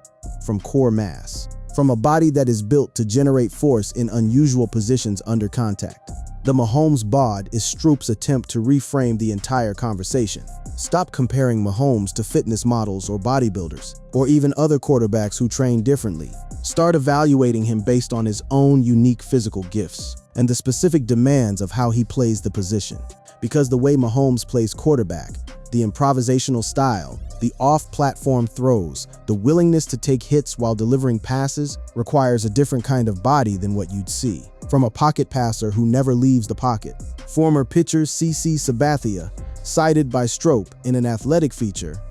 from core mass, from a body that is built to generate force in unusual positions under contact. The Mahomes bod is Stroop's attempt to reframe the entire conversation. Stop comparing Mahomes to fitness models or bodybuilders, or even other quarterbacks who train differently. Start evaluating him based on his own unique physical gifts and the specific demands of how he plays the position. Because the way Mahomes plays quarterback, the improvisational style, the off-platform throws, the willingness to take hits while delivering passes requires a different kind of body than what you'd see from a pocket passer who never leaves the pocket. Former pitcher CC Sabathia, cited by Stroop in an athletic feature,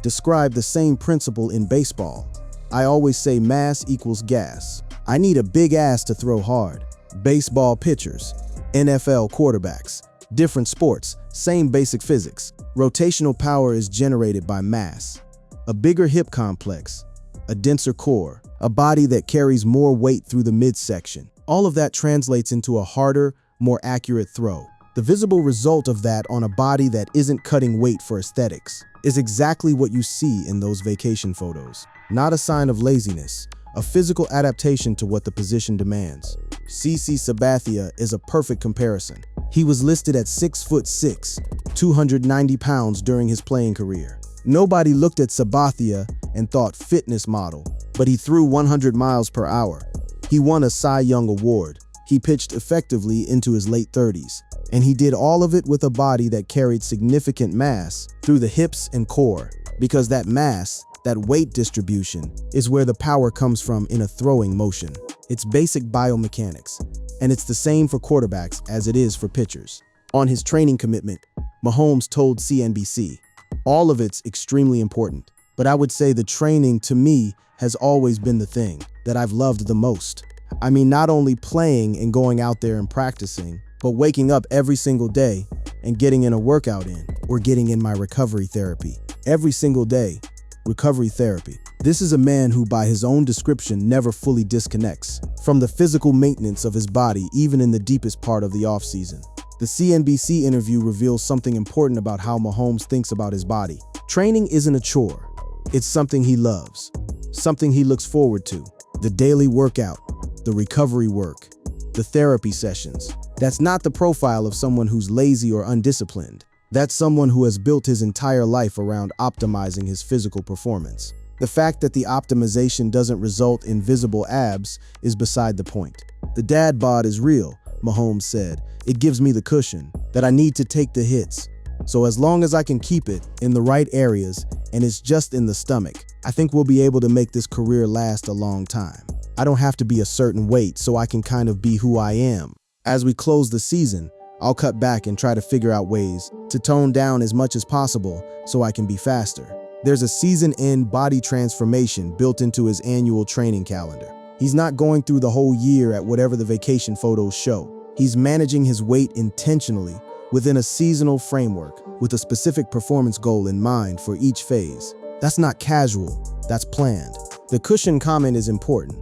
described the same principle in baseball. I always say mass equals gas. I need a big ass to throw hard. Baseball pitchers, NFL quarterbacks, different sports, same basic physics. Rotational power is generated by mass. A bigger hip complex, a denser core, a body that carries more weight through the midsection. All of that translates into a harder, more accurate throw. The visible result of that on a body that isn't cutting weight for aesthetics is exactly what you see in those vacation photos. Not a sign of laziness, a physical adaptation to what the position demands. CC Sabathia is a perfect comparison. He was listed at 6'6", 290 pounds during his playing career. Nobody looked at Sabathia and thought fitness model, but he threw 100 miles per hour. He won a Cy Young Award. He pitched effectively into his late 30s. And he did all of it with a body that carried significant mass through the hips and core, because that mass, that weight distribution, is where the power comes from in a throwing motion. It's basic biomechanics, and it's the same for quarterbacks as it is for pitchers. On his training commitment, Mahomes told CNBC, "All of it's extremely important, but I would say the training to me has always been the thing that I've loved the most. I mean, not only playing and going out there and practicing, but waking up every single day and getting in a workout in, or getting in my recovery therapy. Every single day, recovery therapy." This is a man who, by his own description, never fully disconnects from the physical maintenance of his body, even in the deepest part of the offseason. The CNBC interview reveals something important about how Mahomes thinks about his body. Training isn't a chore. It's something he loves, something he looks forward to. The daily workout, the recovery work, the therapy sessions. That's not the profile of someone who's lazy or undisciplined. That's someone who has built his entire life around optimizing his physical performance. The fact that the optimization doesn't result in visible abs is beside the point. The dad bod is real, Mahomes said. It gives me the cushion that I need to take the hits. So as long as I can keep it in the right areas and it's just in the stomach, I think we'll be able to make this career last a long time. I don't have to be a certain weight, so I can kind of be who I am. As we close the season, I'll cut back and try to figure out ways to tone down as much as possible so I can be faster. There's a season-end body transformation built into his annual training calendar. He's not going through the whole year at whatever the vacation photos show. He's managing his weight intentionally within a seasonal framework with a specific performance goal in mind for each phase. That's not casual, that's planned. The cushion comment is important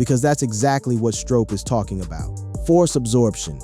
because that's exactly what Strope is talking about. Force absorption,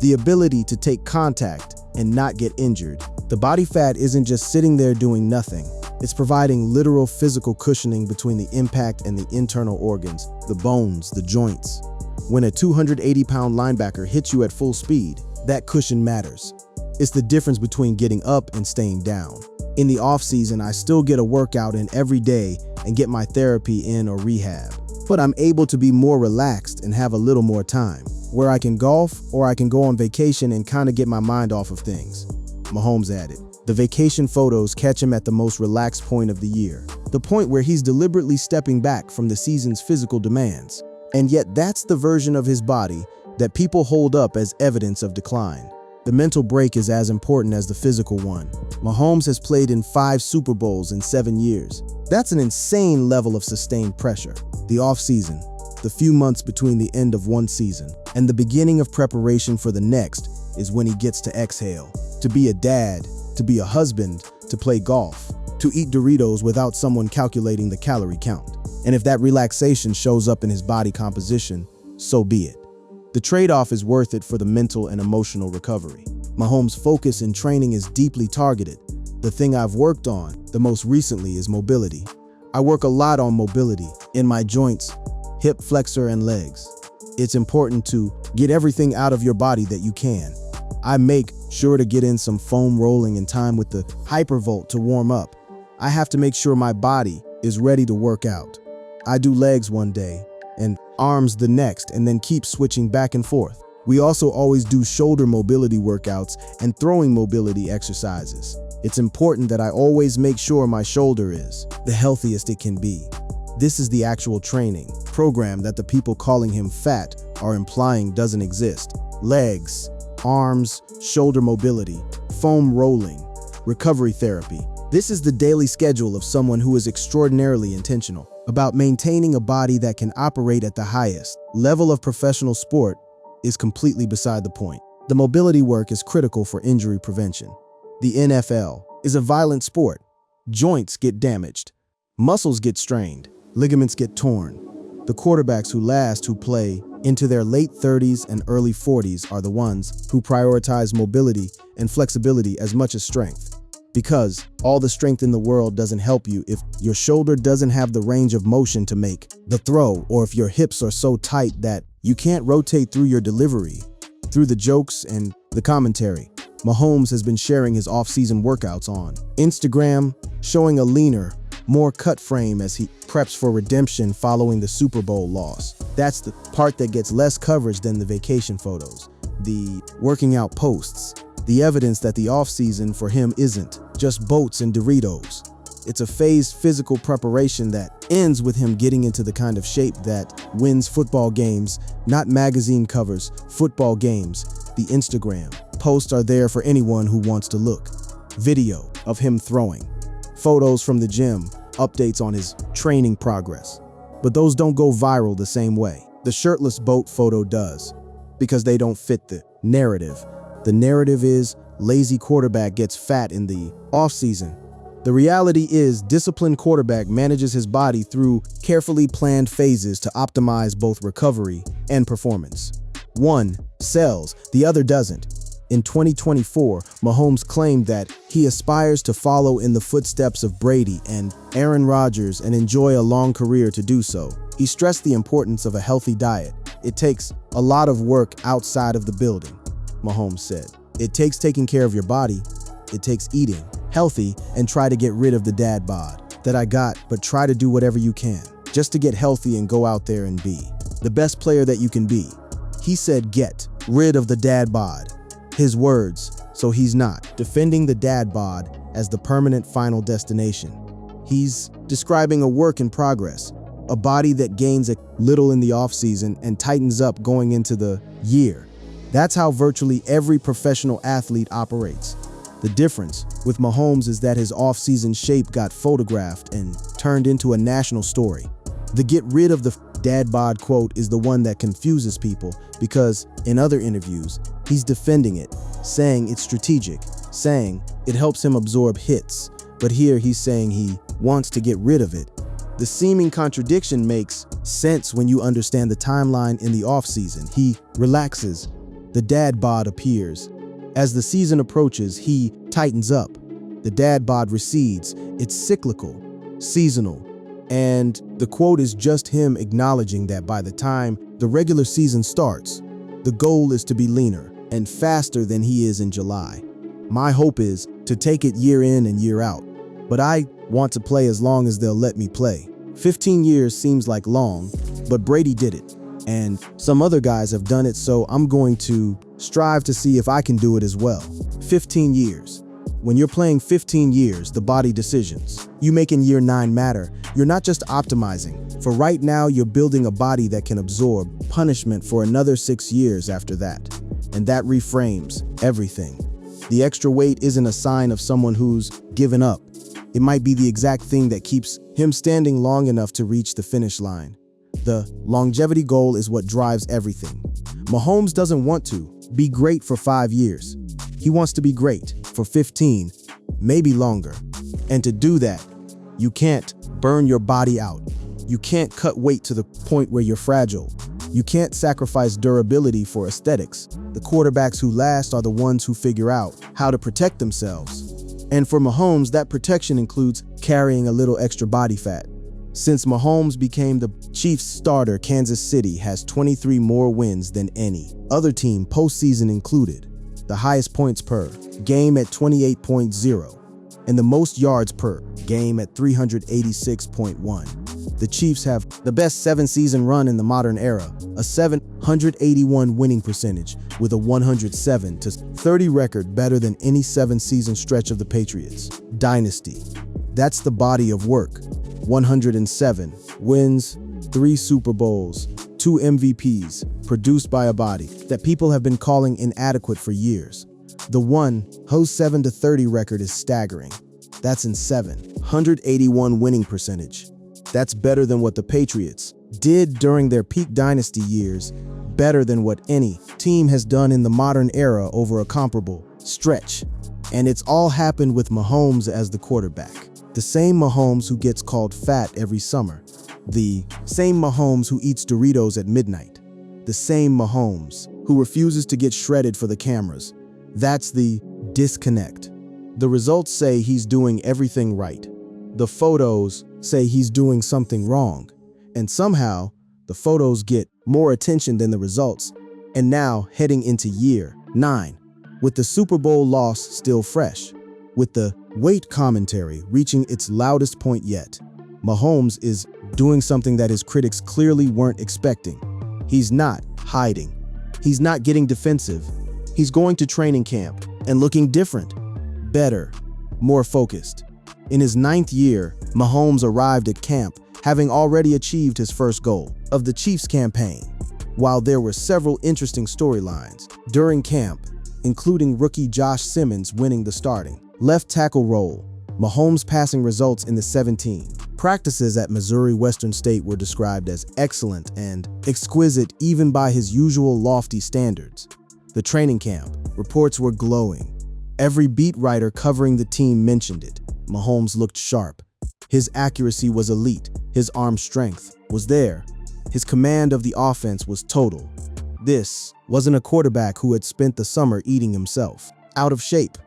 the ability to take contact and not get injured. The body fat isn't just sitting there doing nothing. It's providing literal physical cushioning between the impact and the internal organs, the bones, the joints. When a 280-pound linebacker hits you at full speed, that cushion matters. It's the difference between getting up and staying down. In the off-season, I still get a workout in every day and get my therapy in or rehab. But I'm able to be more relaxed and have a little more time, where I can golf or I can go on vacation and kind of get my mind off of things. Mahomes added. The vacation photos catch him at the most relaxed point of the year, the point where he's deliberately stepping back from the season's physical demands. And yet that's the version of his body that people hold up as evidence of decline. The mental break is as important as the physical one. Mahomes has played in 5 Super Bowls in 7 years. That's an insane level of sustained pressure. The off-season, the few months between the end of one season and the beginning of preparation for the next, is when he gets to exhale, to be a dad, to be a husband, to play golf, to eat Doritos without someone calculating the calorie count. And if that relaxation shows up in his body composition, so be it. The trade-off is worth it for the mental and emotional recovery. Mahomes' focus in training is deeply targeted. The thing I've worked on the most recently is mobility. I work a lot on mobility in my joints, hip flexor and legs. It's important to get everything out of your body that you can. I make sure to get in some foam rolling in time with the hypervolt to warm up. I have to make sure my body is ready to work out. I do legs one day and arms the next, and then keep switching back and forth. We also always do shoulder mobility workouts and throwing mobility exercises. It's important that I always make sure my shoulder is the healthiest it can be. This is the actual training program that the people calling him fat are implying doesn't exist. Legs, arms, shoulder mobility, foam rolling, recovery therapy. This is the daily schedule of someone who is extraordinarily intentional about maintaining a body that can operate at the highest level of professional sport. Is completely beside the point. The mobility work is critical for injury prevention. The NFL is a violent sport. Joints get damaged, muscles get strained, ligaments get torn. The quarterbacks who play into their late 30s and early 40s are the ones who prioritize mobility and flexibility as much as strength. Because all the strength in the world doesn't help you if your shoulder doesn't have the range of motion to make the throw, or if your hips are so tight that you can't rotate through your delivery. Through the jokes and the commentary, Mahomes has been sharing his off-season workouts on Instagram, showing a leaner, more cut frame as he preps for redemption following the Super Bowl loss. That's the part that gets less coverage than the vacation photos, the working out posts, the evidence that the off-season for him isn't just boats and Doritos. It's a phased physical preparation that ends with him getting into the kind of shape that wins football games, not magazine covers, football games. The Instagram posts are there for anyone who wants to look. Video of him throwing, photos from the gym, updates on his training progress. But those don't go viral the same way. The shirtless boat photo does, because they don't fit the narrative. The narrative is lazy quarterback gets fat in the off-season. The reality is disciplined quarterback manages his body through carefully planned phases to optimize both recovery and performance. One sells, the other doesn't. In 2024, Mahomes claimed that he aspires to follow in the footsteps of Brady and Aaron Rodgers and enjoy a long career to do so. He stressed the importance of a healthy diet. It takes a lot of work outside of the building, Mahomes said. It takes taking care of your body. It takes eating healthy and try to get rid of the dad bod that I got, but try to do whatever you can just to get healthy and go out there and be the best player that you can be. He said get rid of the dad bod. His words, so he's not defending the dad bod as the permanent final destination. He's describing a work in progress, a body that gains a little in the offseason and tightens up going into the year. That's how virtually every professional athlete operates. The difference with Mahomes is that his off-season shape got photographed and turned into a national story. The get rid of the dad bod quote is the one that confuses people because in other interviews, he's defending it, saying it's strategic, saying it helps him absorb hits. But here he's saying he wants to get rid of it. The seeming contradiction makes sense when you understand the timeline in the offseason. He relaxes. The dad bod appears. As the season approaches, he tightens up. The dad bod recedes. It's cyclical, seasonal, and the quote is just him acknowledging that by the time the regular season starts, the goal is to be leaner and faster than he is in July. My hope is to take it year in and year out, but I want to play as long as they'll let me play. 15 years seems like long, but Brady did it, and some other guys have done it, so I'm going to strive to see if I can do it as well. 15 years. When you're playing 15 years, the body decisions you make in year 9 matter. You're not just optimizing. For right now, you're building a body that can absorb punishment for another 6 years after that. And that reframes everything. The extra weight isn't a sign of someone who's given up. It might be the exact thing that keeps him standing long enough to reach the finish line. The longevity goal is what drives everything. Mahomes doesn't want to be great for 5 years. He wants to be great for 15, maybe longer. And to do that, you can't burn your body out. You can't cut weight to the point where you're fragile. You can't sacrifice durability for aesthetics. The quarterbacks who last are the ones who figure out how to protect themselves. And for Mahomes, that protection includes carrying a little extra body fat. Since Mahomes became the Chiefs starter, Kansas City has 23 more wins than any other team, postseason included. The highest points per game at 28.0, and the most yards per game at 386.1. The Chiefs have the best 7-season run in the modern era, a 781 winning percentage with a 107-30 record, better than any 7-season stretch of the Patriots. Dynasty. That's the body of work. 107 wins, 3 Super Bowls, 2 MVPs, produced by a body that people have been calling inadequate for years. The 107-30 record is staggering. That's in 781 winning percentage. That's better than what the Patriots did during their peak dynasty years, better than what any team has done in the modern era over a comparable stretch. And it's all happened with Mahomes as the quarterback. The same Mahomes who gets called fat every summer. The same Mahomes who eats Doritos at midnight. The same Mahomes who refuses to get shredded for the cameras. That's the disconnect. The results say he's doing everything right. The photos say he's doing something wrong. And somehow, the photos get more attention than the results. And now, heading into year 9, with the Super Bowl loss still fresh, with the weight commentary reaching its loudest point yet, Mahomes is doing something that his critics clearly weren't expecting. He's not hiding. He's not getting defensive. He's going to training camp and looking different, better, more focused. In his 9th year, Mahomes arrived at camp having already achieved his first goal of the Chiefs campaign. While there were several interesting storylines during camp, including rookie Josh Simmons winning the starting left tackle role, Mahomes' passing results in the 17 practices at Missouri Western State were described as excellent and exquisite even by his usual lofty standards. The training camp reports were glowing. Every beat writer covering the team mentioned it. Mahomes looked sharp. His accuracy was elite. His arm strength was there. His command of the offense was total. This wasn't a quarterback who had spent the summer eating himself out of shape.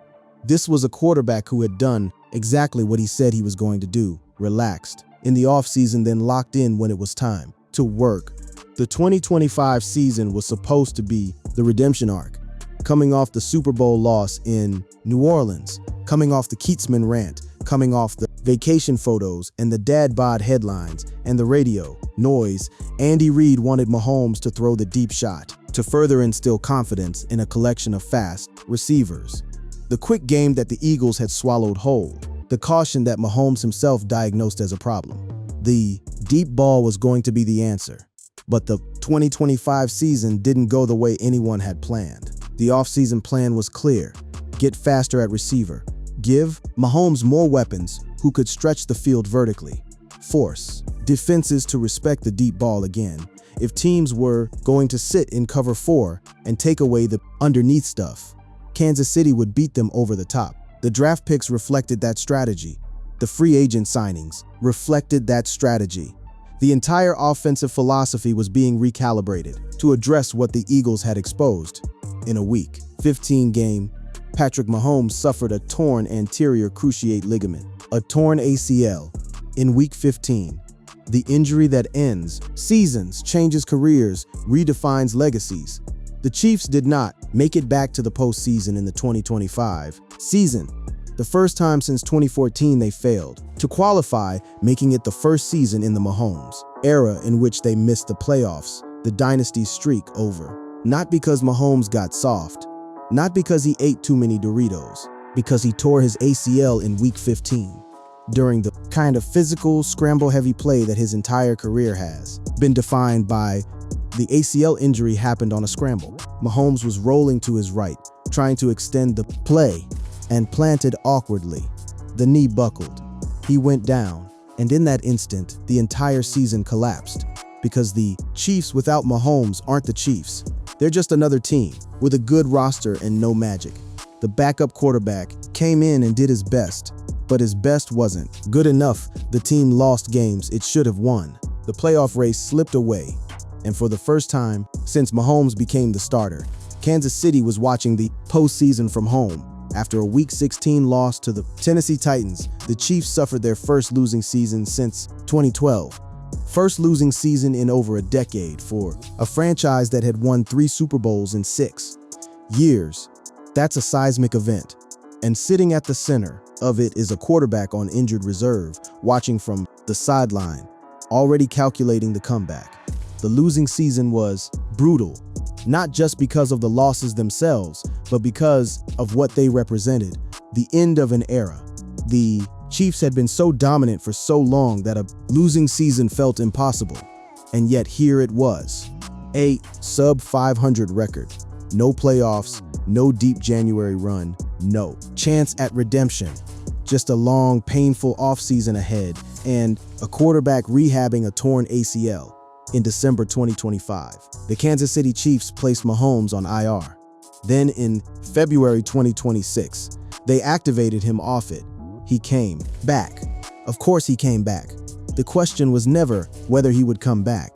This was a quarterback who had done exactly what he said he was going to do, relaxed in the offseason, then locked in when it was time to work. The 2025 season was supposed to be the redemption arc, coming off the Super Bowl loss in New Orleans, coming off the Keatsman rant, coming off the vacation photos and the dad bod headlines and the radio noise. Andy Reid wanted Mahomes to throw the deep shot to further instill confidence in a collection of fast receivers. The quick game that the Eagles had swallowed whole, the caution that Mahomes himself diagnosed as a problem. The deep ball was going to be the answer, but the 2025 season didn't go the way anyone had planned. The offseason plan was clear: get faster at receiver, give Mahomes more weapons who could stretch the field vertically, force defenses to respect the deep ball again. If teams were going to sit in cover 4 and take away the underneath stuff, Kansas City would beat them over the top. The draft picks reflected that strategy. The free agent signings reflected that strategy. The entire offensive philosophy was being recalibrated to address what the Eagles had exposed. In a week 15 game, Patrick Mahomes suffered a torn anterior cruciate ligament, a torn ACL. In week 15, the injury that ends seasons, changes careers, redefines legacies. The Chiefs did not make it back to the postseason in the 2025 season. The first time since 2014 they failed to qualify, making it the first season in the Mahomes era in which they missed the playoffs, the dynasty's streak over. Not because Mahomes got soft, not because he ate too many Doritos, because he tore his ACL in week 15. During the kind of physical, scramble-heavy play that his entire career has been defined by, the ACL injury happened on a scramble. Mahomes was rolling to his right, trying to extend the play, and planted awkwardly. The knee buckled. He went down, and in that instant, the entire season collapsed. Because the Chiefs without Mahomes aren't the Chiefs. They're just another team with a good roster and no magic. The backup quarterback came in and did his best, but his best wasn't good enough. The team lost games it should have won. The playoff race slipped away, and for the first time since Mahomes became the starter, Kansas City was watching the postseason from home. After a Week 16 loss to the Tennessee Titans, the Chiefs suffered their first losing season since 2012. First losing season in over a decade for a franchise that had won 3 Super Bowls in 6 years. That's a seismic event. And sitting at the center of it is a quarterback on injured reserve, watching from the sideline, already calculating the comeback. The losing season was brutal, not just because of the losses themselves, but because of what they represented, the end of an era. The Chiefs had been so dominant for so long that a losing season felt impossible. And yet here it was, a sub-500 record. No playoffs, no deep January run, no chance at redemption. Just a long, painful offseason ahead and a quarterback rehabbing a torn ACL. In December 2025, the Kansas City Chiefs placed Mahomes on IR. Then in February 2026, they activated him off it. He came back. Of course he came back. The question was never whether he would come back.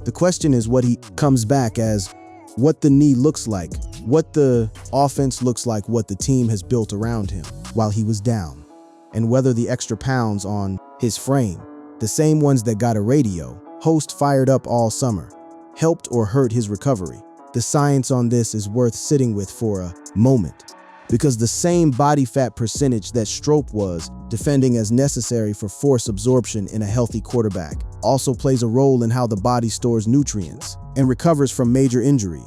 The question is what he comes back as, what the knee looks like, what the offense looks like, what the team has built around him while he was down, and whether the extra pounds on his frame, the same ones that got a radio host fired up all summer, helped or hurt his recovery. The science on this is worth sitting with for a moment, because the same body fat percentage that Strope was defending as necessary for force absorption in a healthy quarterback also plays a role in how the body stores nutrients and recovers from major injury.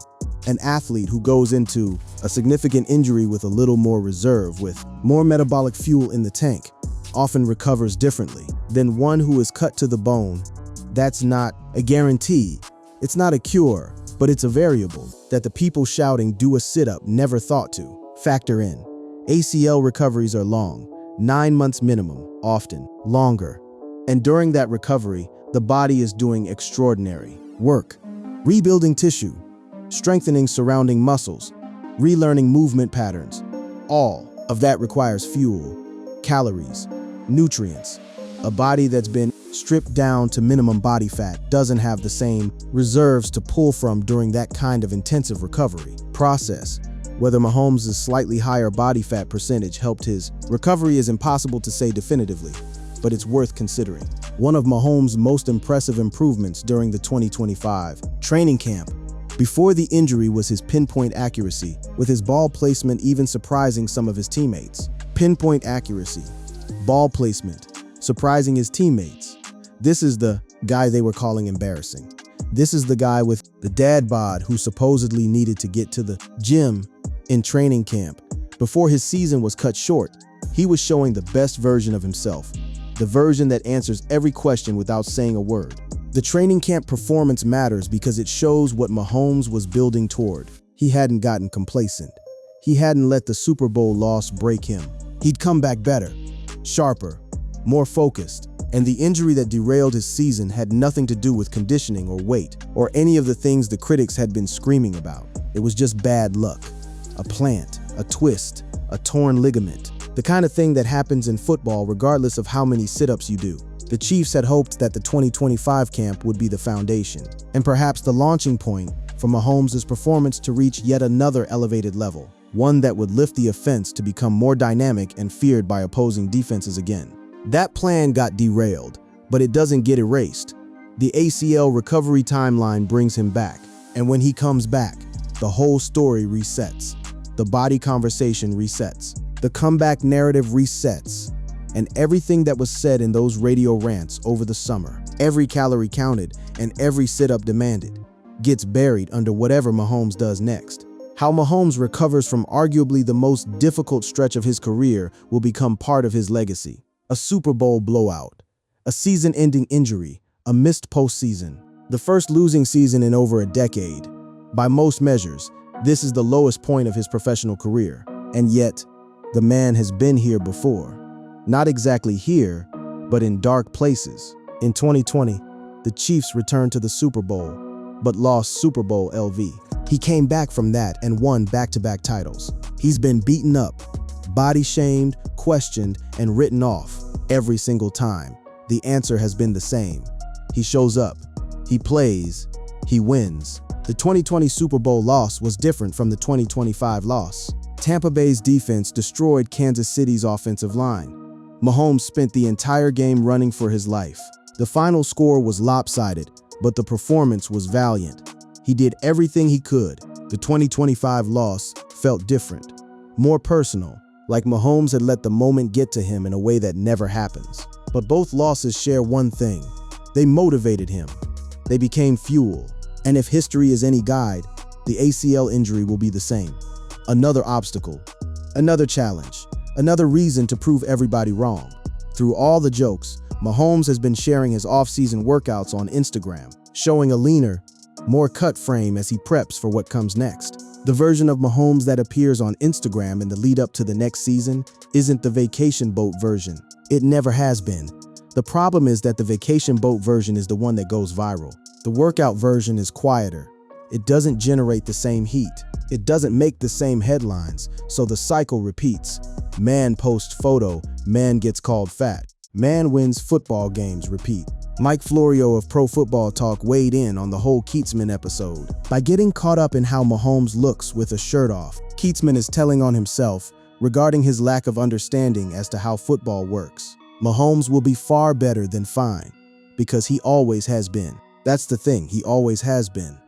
An athlete who goes into a significant injury with a little more reserve, with more metabolic fuel in the tank, often recovers differently than one who is cut to the bone. That's not a guarantee. It's not a cure, but it's a variable that the people shouting "do a sit-up" never thought to factor in. ACL recoveries are long, 9 months minimum, often longer. And during that recovery, the body is doing extraordinary work, rebuilding tissue, strengthening surrounding muscles, relearning movement patterns. All of that requires fuel, calories, nutrients. A body that's been stripped down to minimum body fat doesn't have the same reserves to pull from during that kind of intensive recovery process. Whether Mahomes' slightly higher body fat percentage helped his recovery is impossible to say definitively, but it's worth considering. One of Mahomes' most impressive improvements during the 2025 training camp before the injury was his pinpoint accuracy, with his ball placement even surprising some of his teammates. Pinpoint accuracy, ball placement, surprising his teammates. This is the guy they were calling embarrassing. This is the guy with the dad bod who supposedly needed to get to the gym in training camp. Before his season was cut short, he was showing the best version of himself, the version that answers every question without saying a word. The training camp performance matters because it shows what Mahomes was building toward. He hadn't gotten complacent. He hadn't let the Super Bowl loss break him. He'd come back better, sharper, more focused, and the injury that derailed his season had nothing to do with conditioning or weight or any of the things the critics had been screaming about. It was just bad luck, a plant, a twist, a torn ligament. The kind of thing that happens in football regardless of how many sit-ups you do. The Chiefs had hoped that the 2025 camp would be the foundation, and perhaps the launching point for Mahomes' performance to reach yet another elevated level, one that would lift the offense to become more dynamic and feared by opposing defenses again. That plan got derailed, but it doesn't get erased. The ACL recovery timeline brings him back, and when he comes back, the whole story resets. The body conversation resets. The comeback narrative resets. And everything that was said in those radio rants over the summer, every calorie counted and every sit-up demanded, gets buried under whatever Mahomes does next. How Mahomes recovers from arguably the most difficult stretch of his career will become part of his legacy. A Super Bowl blowout, a season-ending injury, a missed postseason, the first losing season in over a decade. By most measures, this is the lowest point of his professional career. And yet, the man has been here before. Not exactly here, but in dark places. In 2020, the Chiefs returned to the Super Bowl, but lost Super Bowl LV. He came back from that and won back-to-back titles. He's been beaten up, body-shamed, questioned, and written off every single time. The answer has been the same. He shows up, he plays, he wins. The 2020 Super Bowl loss was different from the 2025 loss. Tampa Bay's defense destroyed Kansas City's offensive line. Mahomes spent the entire game running for his life. The final score was lopsided, but the performance was valiant. He did everything he could. The 2025 loss felt different, more personal, like Mahomes had let the moment get to him in a way that never happens. But both losses share one thing. They motivated him. They became fuel. And if history is any guide, the ACL injury will be the same. Another obstacle, another challenge, another reason to prove everybody wrong. Through all the jokes, Mahomes has been sharing his off-season workouts on Instagram, showing a leaner, more cut frame as he preps for what comes next. The version of Mahomes that appears on Instagram in the lead up to the next season isn't the vacation boat version. It never has been. The problem is that the vacation boat version is the one that goes viral. The workout version is quieter. It doesn't generate the same heat. It doesn't make the same headlines, so the cycle repeats. Man posts photo, man gets called fat. Man wins football games, repeat. Mike Florio of Pro Football Talk weighed in on the whole Keatsman episode. By getting caught up in how Mahomes looks with a shirt off, Keatsman is telling on himself regarding his lack of understanding as to how football works. Mahomes will be far better than fine, because he always has been. That's the thing, he always has been.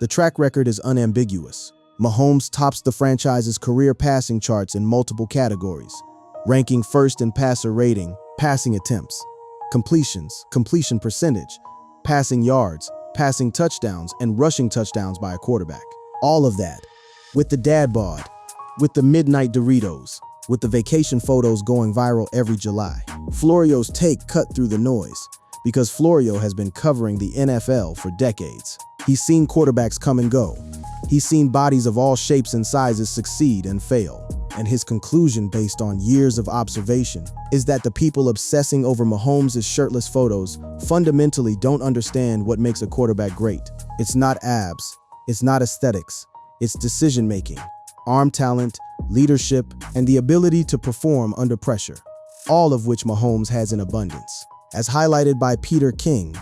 The track record is unambiguous. Mahomes tops the franchise's career passing charts in multiple categories, ranking first in passer rating, passing attempts, completions, completion percentage, passing yards, passing touchdowns, and rushing touchdowns by a quarterback. All of that, with the dad bod, with the midnight Doritos, with the vacation photos going viral every July. Florio's take cut through the noise, because Florio has been covering the NFL for decades. He's seen quarterbacks come and go. He's seen bodies of all shapes and sizes succeed and fail. And his conclusion, based on years of observation, is that the people obsessing over Mahomes' shirtless photos fundamentally don't understand what makes a quarterback great. It's not abs, it's not aesthetics, it's decision-making, arm talent, leadership, and the ability to perform under pressure, all of which Mahomes has in abundance. As highlighted by Peter King,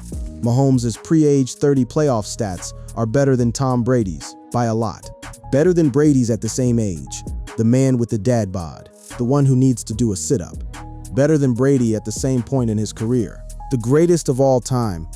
Mahomes' pre-age 30 playoff stats are better than Tom Brady's by a lot. Better than Brady's at the same age, the man with the dad bod, the one who needs to do a sit-up. Better than Brady at the same point in his career, the greatest of all time,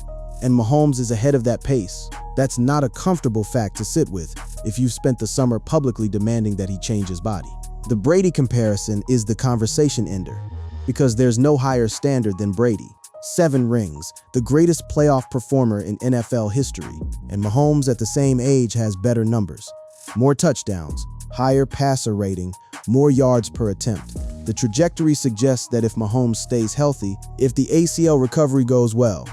and Mahomes is ahead of that pace. That's not a comfortable fact to sit with if you've spent the summer publicly demanding that he change his body. The Brady comparison is the conversation ender, because there's no higher standard than Brady. 7 rings, the greatest playoff performer in NFL history, and Mahomes at the same age has better numbers, more touchdowns, higher passer rating, more yards per attempt. The trajectory suggests that if Mahomes stays healthy, if the ACL recovery goes well,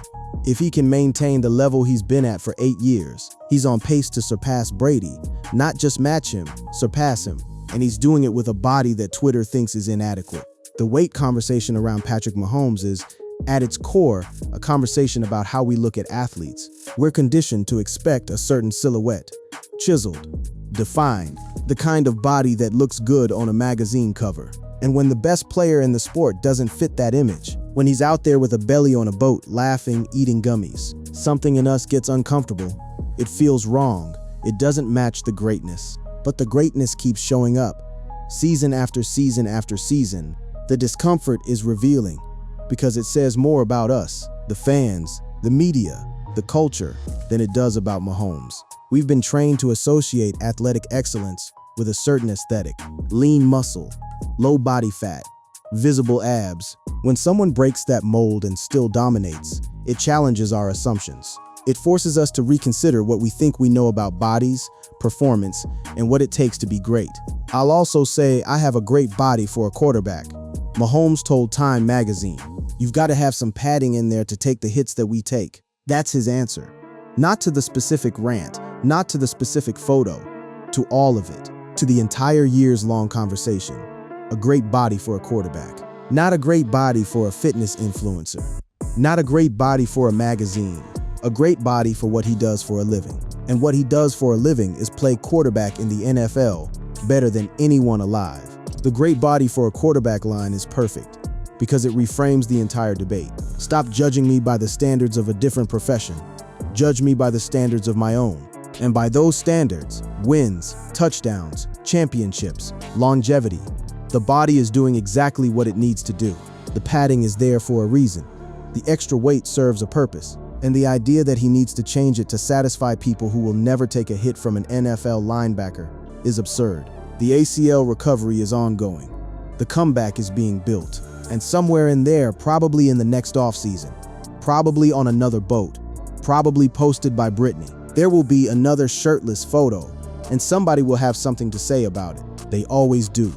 if he can maintain the level he's been at for 8 years, he's on pace to surpass Brady, not just match him, surpass him, and he's doing it with a body that Twitter thinks is inadequate. The weight conversation around Patrick Mahomes is, at its core, a conversation about how we look at athletes. We're conditioned to expect a certain silhouette, chiseled, defined, the kind of body that looks good on a magazine cover. And when the best player in the sport doesn't fit that image, when he's out there with a belly on a boat, laughing, eating gummies, something in us gets uncomfortable. It feels wrong. It doesn't match the greatness. But the greatness keeps showing up. Season after season after season, the discomfort is revealing because it says more about us, the fans, the media, the culture, than it does about Mahomes. We've been trained to associate athletic excellence with a certain aesthetic: lean muscle, low body fat, visible abs. When someone breaks that mold and still dominates, it challenges our assumptions. It forces us to reconsider what we think we know about bodies, performance, and what it takes to be great. I'll also say I have a great body for a quarterback. Mahomes told Time magazine, "You've got to have some padding in there to take the hits that we take." That's his answer. Not to the specific rant, not to the specific photo, to all of it, to the entire years-long conversation. A great body for a quarterback. Not a great body for a fitness influencer. Not a great body for a magazine. A great body for what he does for a living. And what he does for a living is play quarterback in the NFL better than anyone alive. The great body for a quarterback line is perfect because it reframes the entire debate. Stop judging me by the standards of a different profession. Judge me by the standards of my own. And by those standards, wins, touchdowns, championships, longevity. The body is doing exactly what it needs to do. The padding is there for a reason. The extra weight serves a purpose. And the idea that he needs to change it to satisfy people who will never take a hit from an NFL linebacker is absurd. The ACL recovery is ongoing. The comeback is being built. And somewhere in there, probably in the next offseason, probably on another boat, probably posted by Britney, there will be another shirtless photo, and somebody will have something to say about it. They always do.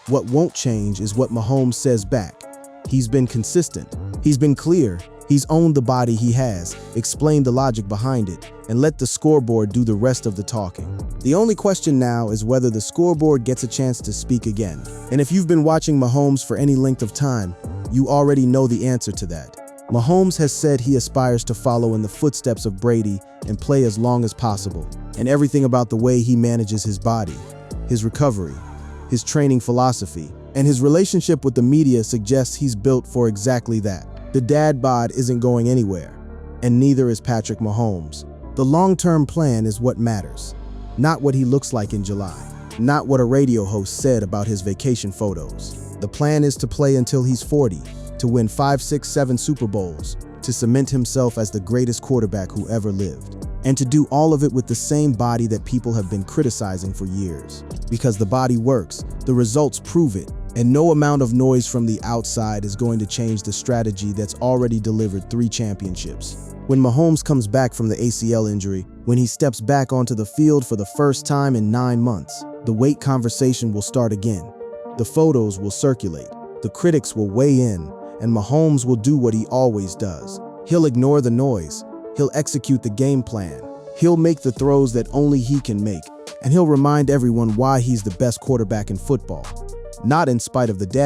What won't change is what Mahomes says back. He's been consistent. He's been clear. He's owned the body he has, explained the logic behind it, and let the scoreboard do the rest of the talking. The only question now is whether the scoreboard gets a chance to speak again. And if you've been watching Mahomes for any length of time, you already know the answer to that. Mahomes has said he aspires to follow in the footsteps of Brady and play as long as possible. And everything about the way he manages his body, his recovery, his training philosophy, and his relationship with the media suggests he's built for exactly that. The dad bod isn't going anywhere, and neither is Patrick Mahomes. The long-term plan is what matters, not what he looks like in July, not what a radio host said about his vacation photos. The plan is to play until he's 40, to win 5, 6, 7 Super Bowls, to cement himself as the greatest quarterback who ever lived, and to do all of it with the same body that people have been criticizing for years. Because the body works, the results prove it, and no amount of noise from the outside is going to change the strategy that's already delivered 3 championships. When Mahomes comes back from the ACL injury, when he steps back onto the field for the first time in 9 months, the weight conversation will start again. The photos will circulate, the critics will weigh in, and Mahomes will do what he always does. He'll ignore the noise, he'll execute the game plan, he'll make the throws that only he can make, and he'll remind everyone why he's the best quarterback in football. Not in spite of the dad